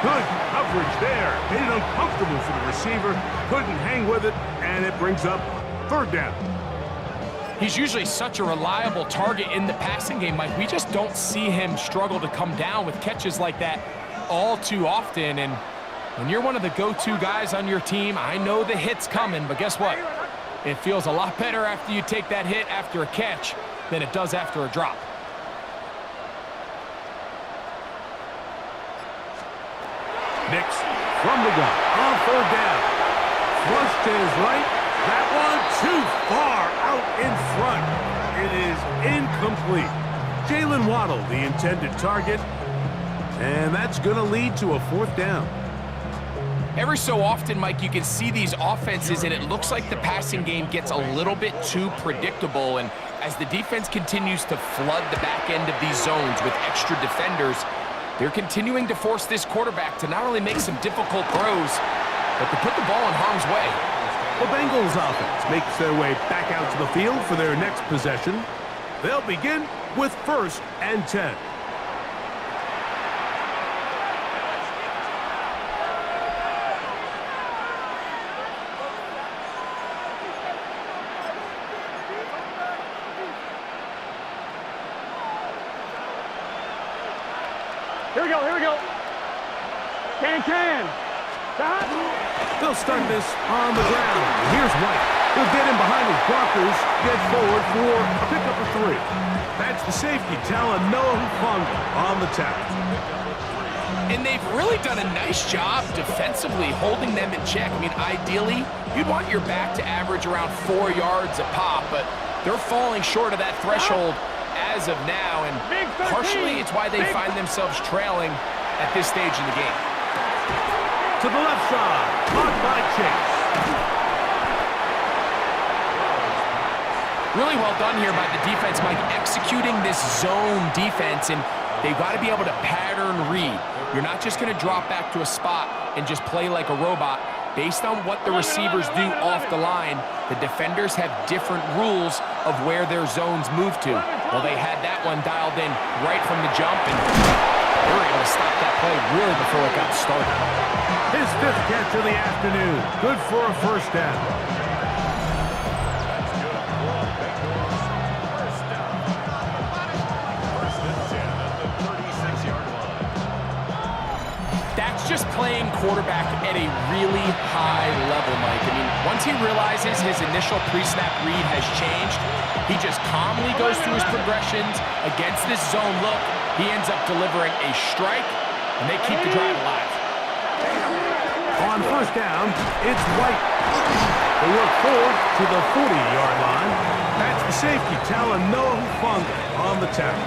Good coverage there. Made it uncomfortable for the receiver. Couldn't hang with it, and it brings up 3rd down. He's usually such a reliable target in the passing game, Mike. We just don't see him struggle to come down with catches like that all too often. And when you're one of the go-to guys on your team, I know the hit's coming, but guess what? It feels a lot better after you take that hit after a catch than it does after a drop. Nix from the gun on 3rd down. Flush to his right. That one too far out in front. It is incomplete. Jalen Waddle, the intended target. And that's going to lead to a 4th down. Every so often, Mike, you can see these offenses, and it looks like the passing game gets a little bit too predictable. And as the defense continues to flood the back end of these zones with extra defenders, they're continuing to force this quarterback to not only make some difficult throws, but to put the ball in harm's way. The Bengals offense makes their way back out to the field for their next possession. They'll begin with 1st and 10. Here we go. Can. Stop. They'll start this on the ground. Here's White. He'll get in behind his blockers, get forward for a pickup of 3. That's the safety, Nolan Ryan on the tackle. And they've really done a nice job defensively holding them in check. I mean, ideally, you'd want your back to average around 4 yards a pop, but they're falling short of that threshold as of now, and partially it's why they find themselves trailing at this stage in the game. To the left side, blocked by Chase. Really well done here by the defense, Mike, executing this zone defense, and they've got to be able to pattern read. You're not just going to drop back to a spot and just play like a robot. Based on what the receivers do off the line, the defenders have different rules of where their zones move to. Well, they had that one dialed in right from the jump, and they were able to stop that play really before it got started. His 5th catch of the afternoon. Good for a 1st down. That's just playing quarterback at a really high level, Mike. I mean, once he realizes his initial pre-snap read has changed, he just calmly goes through his progressions against this zone look. He ends up delivering a strike, and they keep the drive alive. On 1st down, it's White. They work forward to the 40-yard line. That's the safety, Nolan Ryan on the tackle.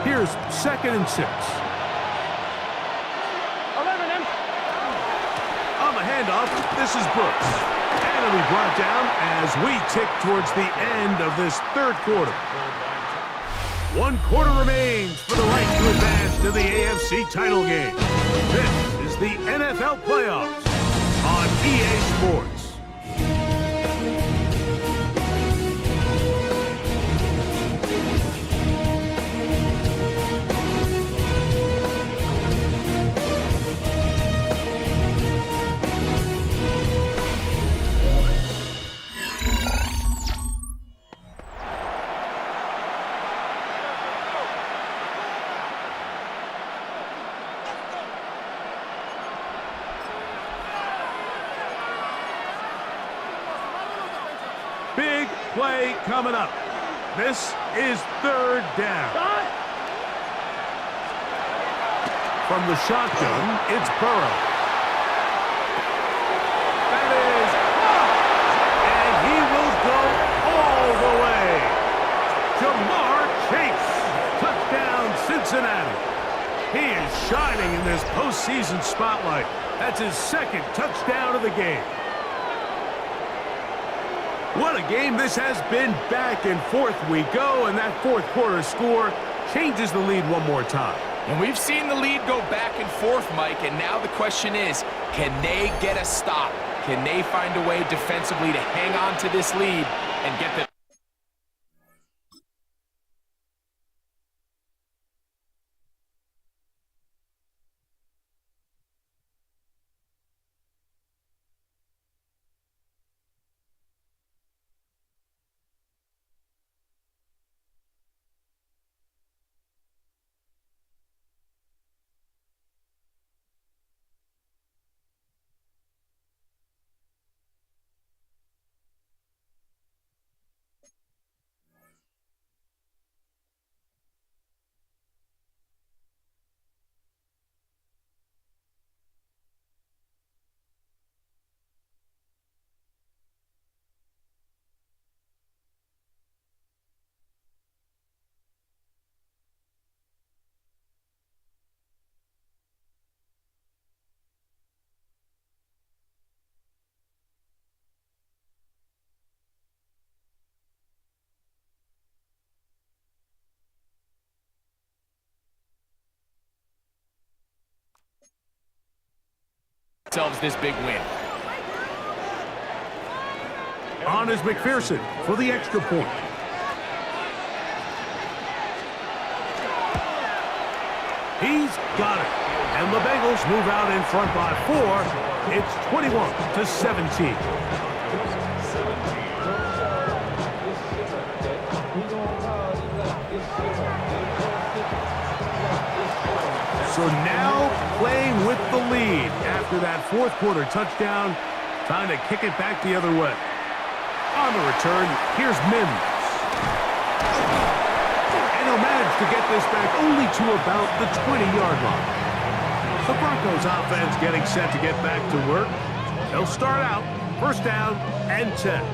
Here's 2nd and 6. 11. On the handoff, this is Brooks. And it'll be brought down as we tick towards the end of this 3rd quarter. 1 quarter remains for the right to advance to the AFC title game. This is the NFL playoffs on EA Sports. Big play coming up. This is third down. From the shotgun, it's Burrow. That is and he will go all the way. Jamar Chase. Touchdown, Cincinnati. He is shining in this postseason spotlight. That's his second touchdown of the game. What a game this has been. Back and forth we go, and that fourth quarter score changes the lead one more time. And we've seen the lead go back and forth, Mike, and now the question is, can they get a stop? Can they find a way defensively to hang on to this lead and get the themselves this big win? On is McPherson for the extra point. He's got it. And the Bengals move out in front by 4. It's 21-17. So now playing with the lead after that fourth quarter touchdown. Time to kick it back the other way. On the return, here's Mims. And he'll manage to get this back only to about the 20-yard line. The Broncos offense getting set to get back to work. They'll start out first down and 10.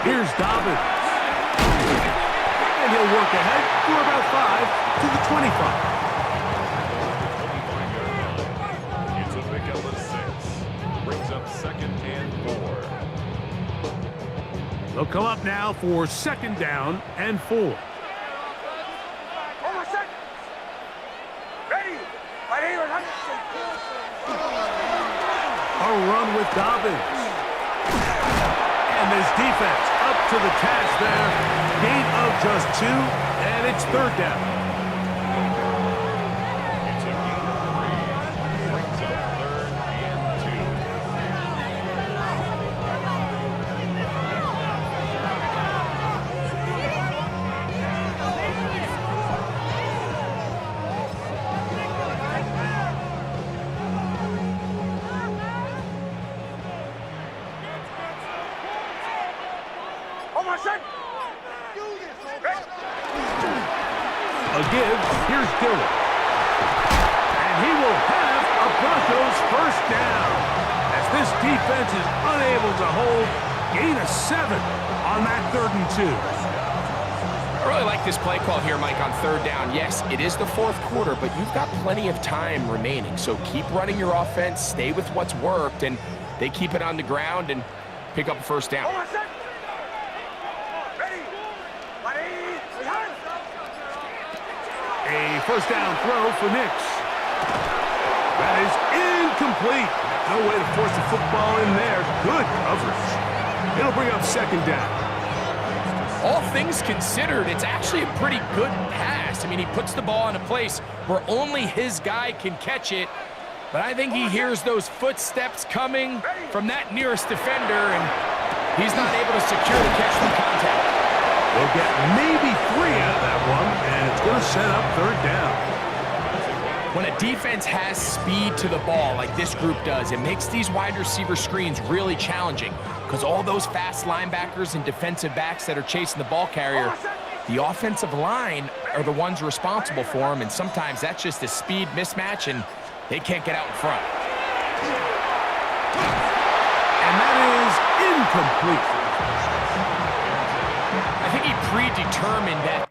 Here's Dobbins. And he'll work ahead for about 5 to the 25. It's a pickup of 6. Brings up second and 4. They'll come up now for second down and 4. A run with Dobbins. And this defense up to the task there. Gain of just 2, and it's third down. It's a gain of 3. Brings up third and 2. A give. Here's Dillon. And he will have a Broncos first down. As this defense is unable to hold. Gain of 7 on that 3rd and 2. I really like this play call here, Mike, on third down. Yes, it is the fourth quarter, but you've got plenty of time remaining. So keep running your offense, stay with what's worked, and they keep it on the ground and pick up a first down. A first down throw for Nix. That is incomplete. No way to force the football in there. Good coverage. It'll bring up second down. All things considered, it's actually a pretty good pass. I mean, he puts the ball in a place where only his guy can catch it. But I think he hears those footsteps coming from that nearest defender, and he's not able to secure the catch from contact. They'll get maybe 3 out of that one, and it's going going to set up third down. When a defense has speed to the ball like this group does, it makes these wide receiver screens really challenging because all those fast linebackers and defensive backs that are chasing the ball carrier, the offensive line are the ones responsible for them, and sometimes that's just a speed mismatch, and they can't get out in front. And that is incomplete. I think he predetermined that.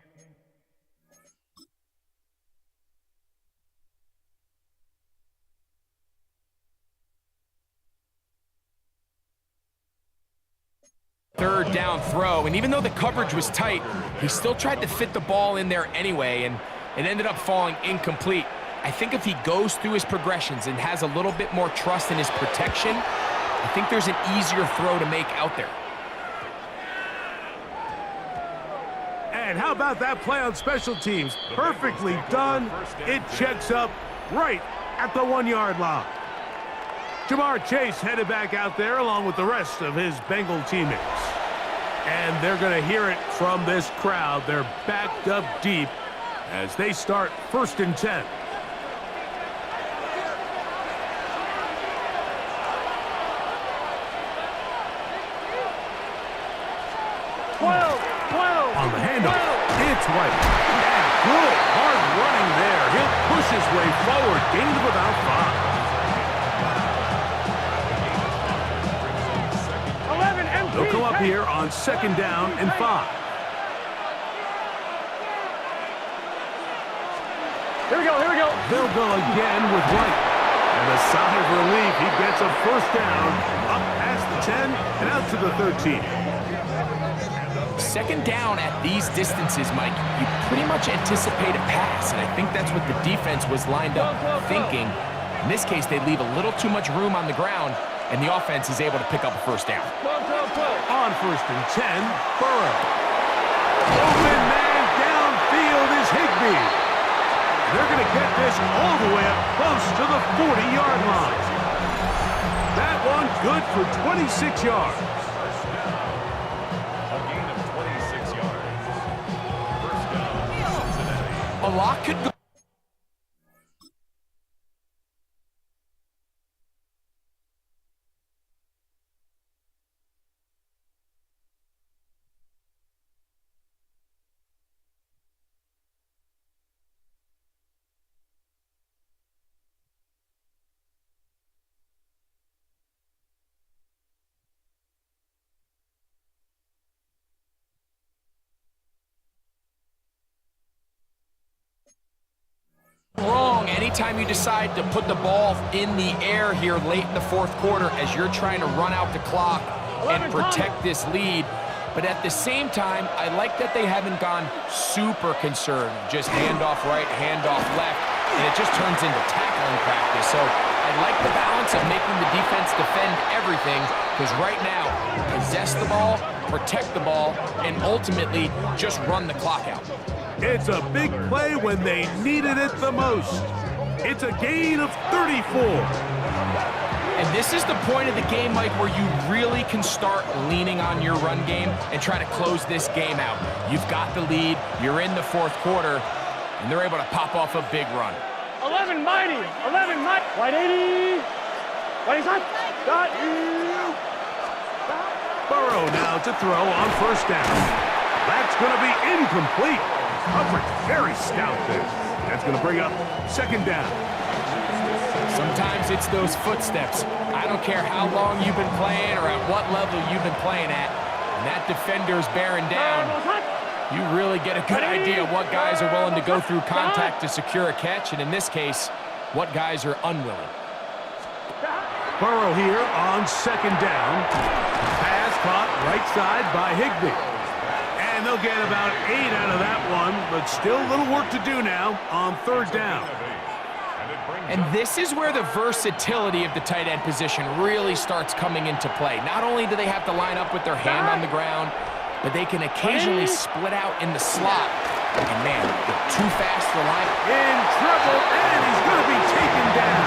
Third down throw, and even though the coverage was tight, he still tried to fit the ball in there anyway, and it ended up falling incomplete. I think if he goes through his progressions and has a little bit more trust in his protection, I think there's an easier throw to make out there. And how about that play on special teams? Perfectly done. It checks up right at the 1-yard line. Jamar Chase headed back out there along with the rest of his Bengal teammates. And they're going to hear it from this crowd. They're backed up deep as they start 1st and 10. On the handoff, it's White. And good hard running there. He'll push his way forward. Gained of about 5. They'll come up here on 2nd down and 5. Here we go, here we go. They'll go again with White. And a sigh of relief. He gets a 1st down up past the 10 and out to the 13. 2nd down at these distances, Mike, you pretty much anticipate a pass, and I think that's what the defense was lined up thinking. In this case, they leave a little too much room on the ground, and the offense is able to pick up a 1st down. On 1st and 10, Burrow. Open man downfield is Higbee. They're going to get this all the way up close to the 40-yard line. That one good for 26 yards. A gain of 26 yards. First down, Cincinnati. A lot could go. Wrong anytime you decide to put the ball in the air here late in the 4th quarter as you're trying to run out the clock and protect this lead. But at the same time, I like that they haven't gone super concerned. Just handoff right, handoff left, and it just turns into tackling practice. So I like the balance of making the defense defend everything, because right now, possess the ball, protect the ball, and ultimately just run the clock out. It's a big play when they needed it the most. It's a gain of 34. And this is the point of the game, Mike, where you really can start leaning on your run game and try to close this game out. You've got the lead, you're in the 4th quarter, and they're able to pop off a big run. 11 mighty, 11 mighty. White 80. White hot. Got you. Burrow now to throw on 1st down. That's going to be incomplete. Coverage very stout there. That's going to bring up 2nd down. Sometimes it's those footsteps. I don't care how long you've been playing or at what level you've been playing at. When that defender's bearing down, you really get a good idea of what guys are willing to go through contact to secure a catch, and in this case, what guys are unwilling. Burrow here on 2nd down. Pass caught right side by Higbee. And they'll get about 8 out of that one, but still a little work to do now on 3rd down. And this is where the versatility of the tight end position really starts coming into play. Not only do they have to line up with their hand on the ground, but they can occasionally split out in the slot. And man, they're too fast for line. In trouble, and he's going to be taken down.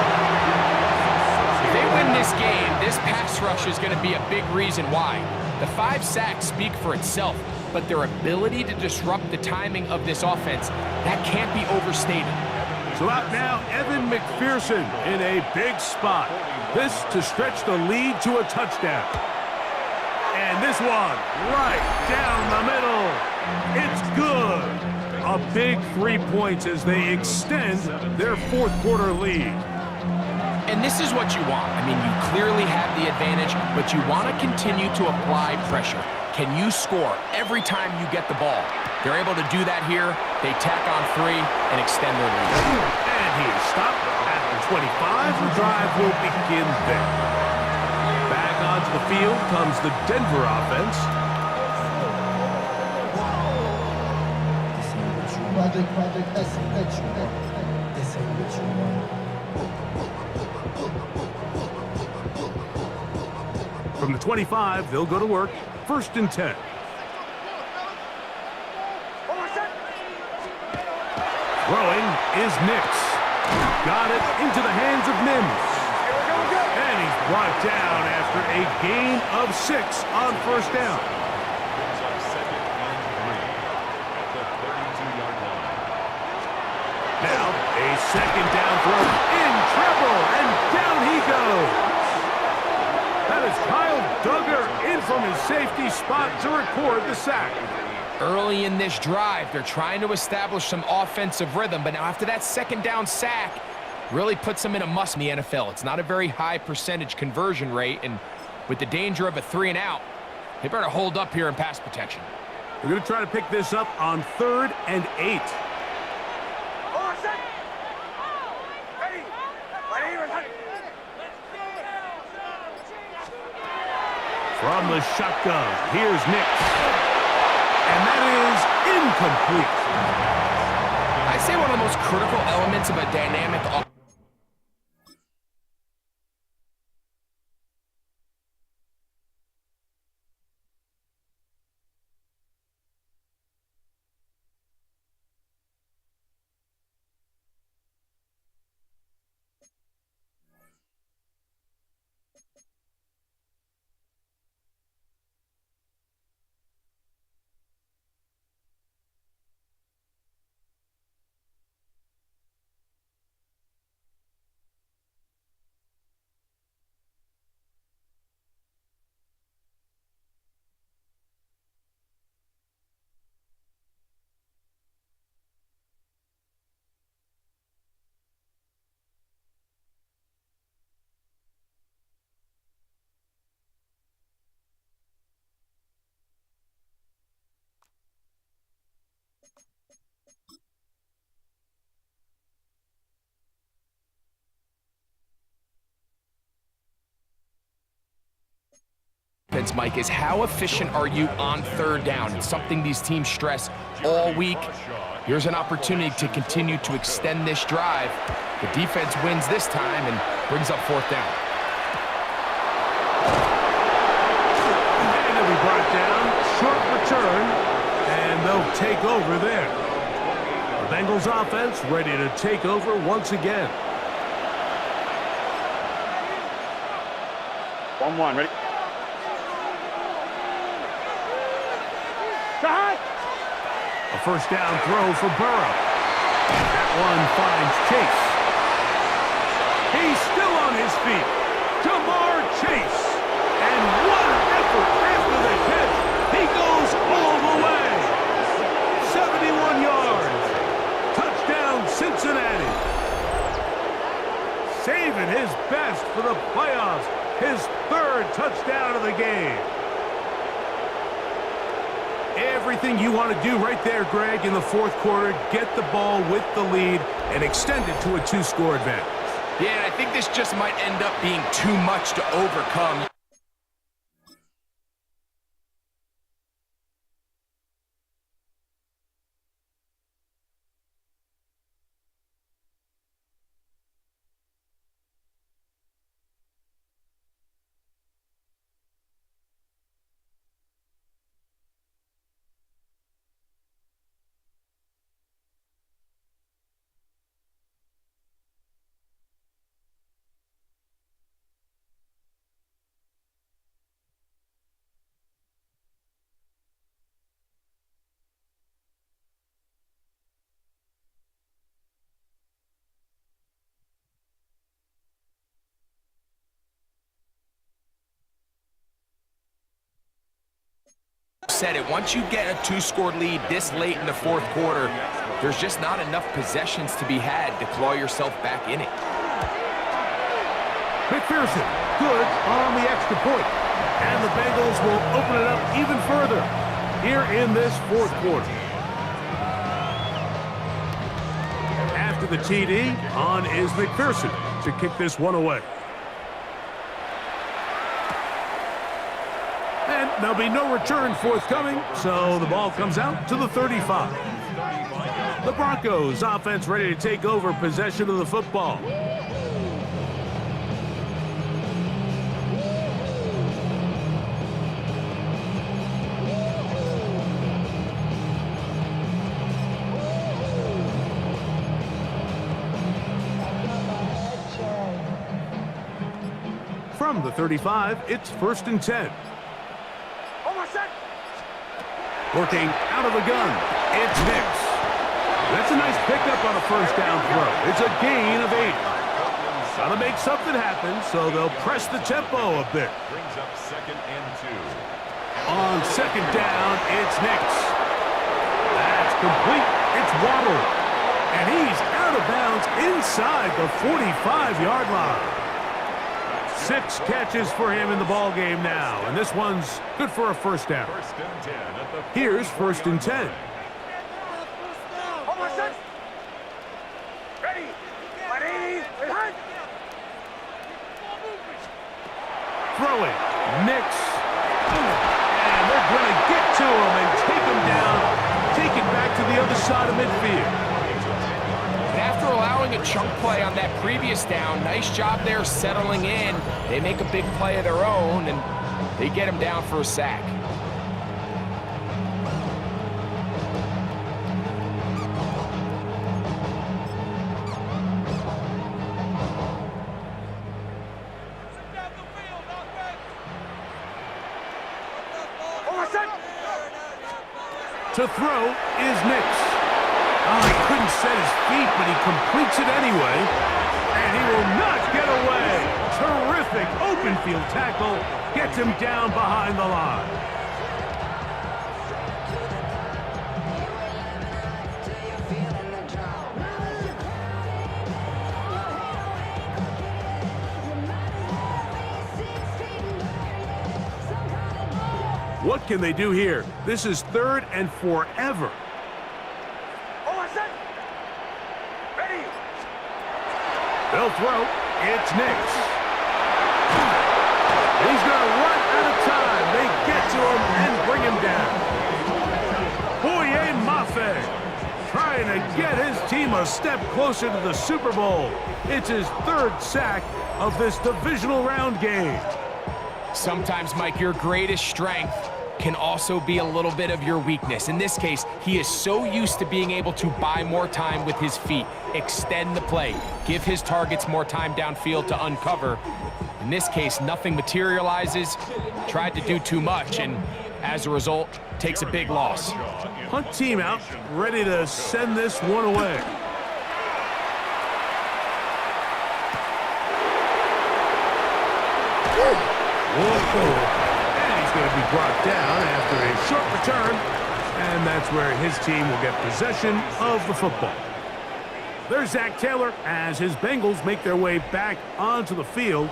If they win this game, this pass rush is going to be a big reason why. The 5 sacks speak for itself. but their ability to disrupt the timing of this offense, that can't be overstated. So out now, Evan McPherson in a big spot. This to stretch the lead to a touchdown. And this one, right down the middle. It's good. A big 3 points as they extend their fourth quarter lead. And this is what you want. I mean, you clearly have the advantage, but you want to continue to apply pressure. Can you score every time you get the ball? They're able to do that here. They tack on 3 and extend their lead. And he's stopped at the 25. The drive will begin there. Back onto the field comes the Denver offense. Project, this ain't what you want. From the 25, they'll go to work. 1st and 10. Throwing is Nix. Got it into the hands of Mims. And he's brought down after a gain of 6 on 1st down. Now, a 2nd down throw in trouble, and down he goes. That is Kyle Duggar in from his safety spot to record the sack. Early in this drive, they're trying to establish some offensive rhythm, but now after that 2nd down sack, really puts them in a must in the NFL. It's not a very high percentage conversion rate, and with the danger of a 3 and out, they better hold up here in pass protection. They're going to try to pick this up on 3rd and 8. From the shotgun, here's Nix. And that is incomplete. I say one of the most critical elements of a dynamic offense. Mike, is how efficient are you on 3rd down? It's something these teams stress all week. Here's an opportunity to continue to extend this drive. The defense wins this time and brings up 4th down. And it'll be brought down, short return, and they'll take over there. The Bengals offense ready to take over once again. 1-1, ready? Shot! A 1st down throw for Burrow. That one finds Chase. He's still on his feet. Jamar Chase. And what an effort after the catch. He goes all the way. 71 yards. Touchdown, Cincinnati. Saving his best for the playoffs. His 3rd touchdown of the game. Everything you want to do right there, Greg, in the 4th quarter, get the ball with the lead and extend it to a 2-score advantage. Yeah, and I think this just might end up being too much to overcome. said it. Once you get a 2-score lead this late in the fourth quarter, there's just not enough possessions to be had to claw yourself back in it. McPherson, good on the extra point. And the Bengals will open it up even further here in this fourth quarter. After the TD, on is McPherson to kick this one away. And there'll be no return forthcoming, so the ball comes out to the 35. The Broncos offense ready to take over possession of the football. From the 35, it's 1st and 10. Working out of the gun, it's Hicks. That's a nice pickup on a first down throw. It's a gain of 8. Gotta make something happen, so they'll press the tempo a bit. Brings up 2nd and 2. On 2nd down, it's Hicks. That's complete. It's Waddle. And he's out of bounds inside the 45-yard line. 6 catches for him in the ball game now, and this one's good for a first down. 1st and 10 at the Here's 1st and 10. Throwing, Nix. And they're going to get to him and take him down, take it back to the other side of midfield. And after allowing a chunk play on that previous down, nice job there settling in. They make a big play of their own, and they get him down for a sack. To throw is Nix. Oh, he couldn't set his feet, but he completes it anyway. And he will not get away. Terrific open field tackle. Gets him down behind the line. What can they do here? This is 3rd and forever. They'll throw. It's Nix. He's going to run out of time. They get to him and bring him down. Boye Mafe trying to get his team a step closer to the Super Bowl. It's his 3rd sack of this divisional round game. Sometimes, Mike, your greatest strength can also be a little bit of your weakness. In this case, he is so used to being able to buy more time with his feet, extend the play, give his targets more time downfield to uncover. In this case, nothing materializes, tried to do too much, and as a result, takes a big loss. Hunt team out, ready to send this one away. Whoa. Going to be brought down after a short return, and that's where his team will get possession of the football. There's Zach Taylor as his Bengals make their way back onto the field.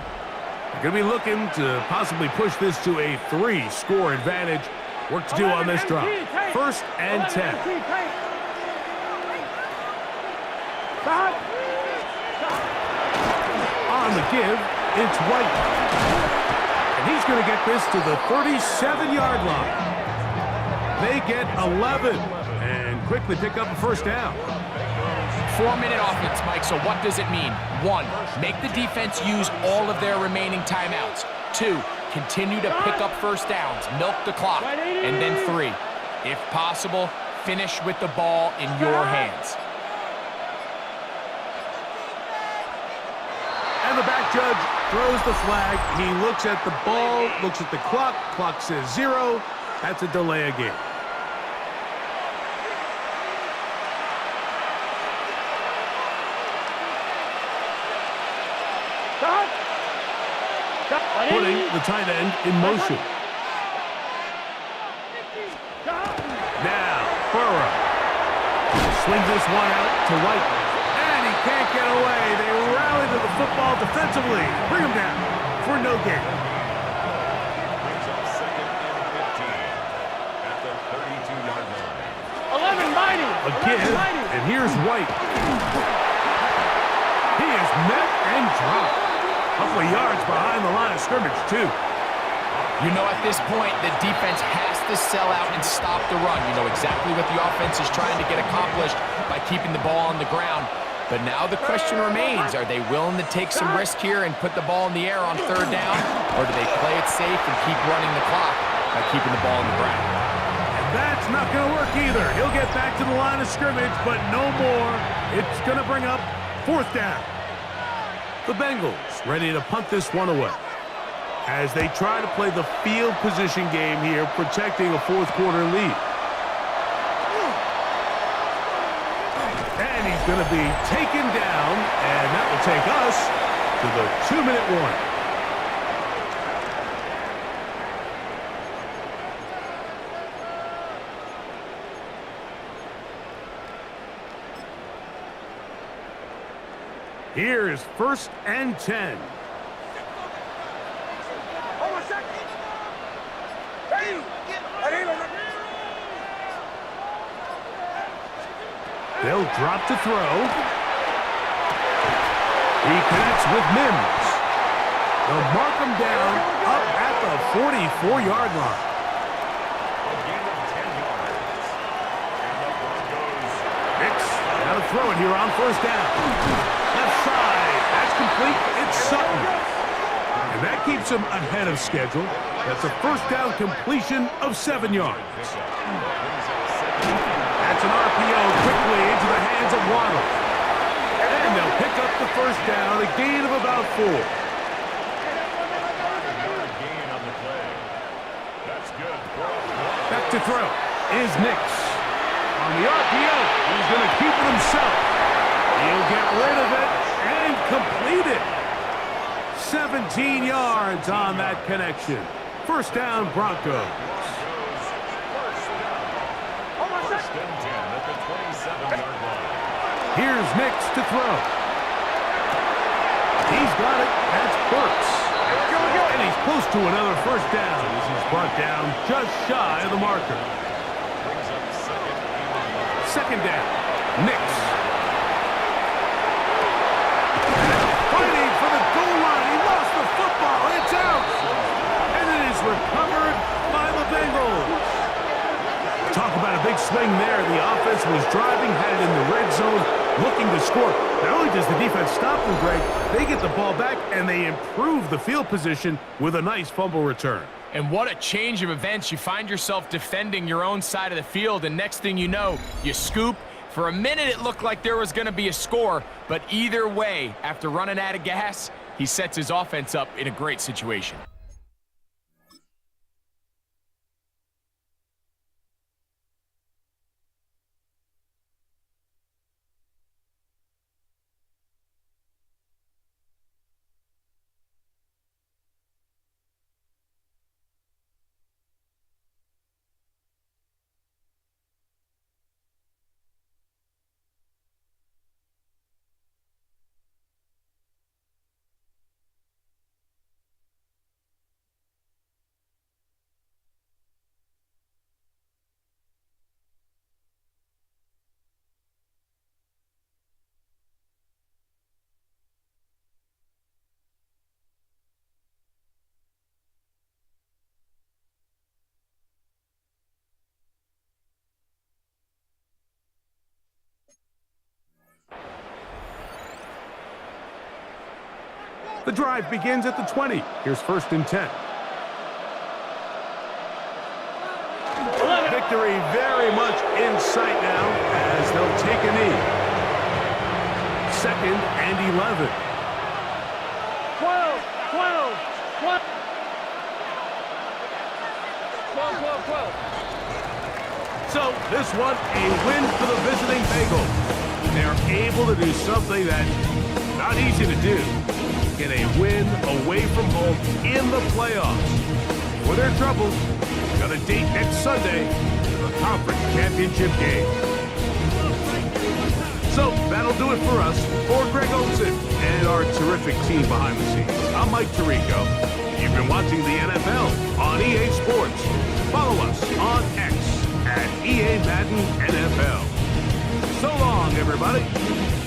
They're going to be looking to possibly push this to a 3-score advantage. Work to do on this drive. 1st and 10. On the give, it's White. He's going to get this to the 37-yard line. They get 11 and quickly pick up a first down. 4-minute offense, Mike, so what does it mean? 1, make the defense use all of their remaining timeouts. 2, continue to pick up first downs, milk the clock. And then 3, if possible, finish with the ball in your hands. And the back judge throws the flag. He looks at the ball, looks at the clock. Clock says 0. That's a delay of game. Putting the tight end in motion. Swings this one out to White. And he can't get away. They rally to the football defensively. Bring him down for no gain. Brings up second and 15 at the 32-yard line. 11 mighty. Again, 11 mighty. and here's White. He is met and dropped. A couple of yards behind the line of scrimmage, too. You know, at this point, the defense has to sell out and stop the run. You know exactly what the offense is trying to get accomplished by keeping the ball on the ground. But now the question remains, are they willing to take some risk here and put the ball in the air on third down? Or do they play it safe and keep running the clock by keeping the ball on the ground? That's not going to work either. He'll get back to the line of scrimmage, but no more. It's going to bring up fourth down. The Bengals ready to punt this one away as they try to play the field position game here, protecting a fourth quarter lead. And he's going to be taken down, and that will take us to the 2-minute warning. Here is 1st and 10. They'll drop to throw. He connects with Mims. They'll mark him down up at the 44-yard line. A gain of 10 yards. And the Broncos. Nix, now to throw it here on 1st down. Left side, that's complete. It's Sutton. And that keeps him ahead of schedule. That's a 1st down completion of 7 yards. That's an RPO quickly into the hands of Waddle. And they'll pick up the 1st down, a gain of about 4. Gain on the play. That's good. Back to throw is Nix. On the RPO, he's going to keep it himself. He'll get rid of it and complete it. 17 yards on that connection. 1st down, Broncos. First and 10 at the 27-yard line. Here's Nix to throw. He's got it. That's Burks. And he's close to another 1st down as he's brought down just shy of the marker. Brings up second 2nd and 11. down. Nix. Fighting for the goal line. He lost the football. It's out. And it is recovered by the Bengals. Talk about a big swing there. The offense was driving, had it in the red zone, looking to score. Not only does the defense stop them, Greg, they get the ball back and they improve the field position with a nice fumble return. And what a change of events. You find yourself defending your own side of the field, and next thing you know, you scoop. For a minute, it looked like there was going to be a score, but either way, after running out of gas, he sets his offense up in a great situation. The drive begins at the 20. Here's 1st and 10. Victory very much in sight now as they'll take a knee. 2nd and 11. 12, 12, 12. 12. So this one, a win for the visiting Bengals. They're able to do something that's not easy to do. Get a win away from home in the playoffs. For their troubles, got a date next Sunday for the conference championship game. So that'll do it for us. For Greg Olson and our terrific team behind the scenes, I'm Mike Tirico. You've been watching the NFL on EA Sports. Follow us on X at EA Madden NFL. So long, everybody.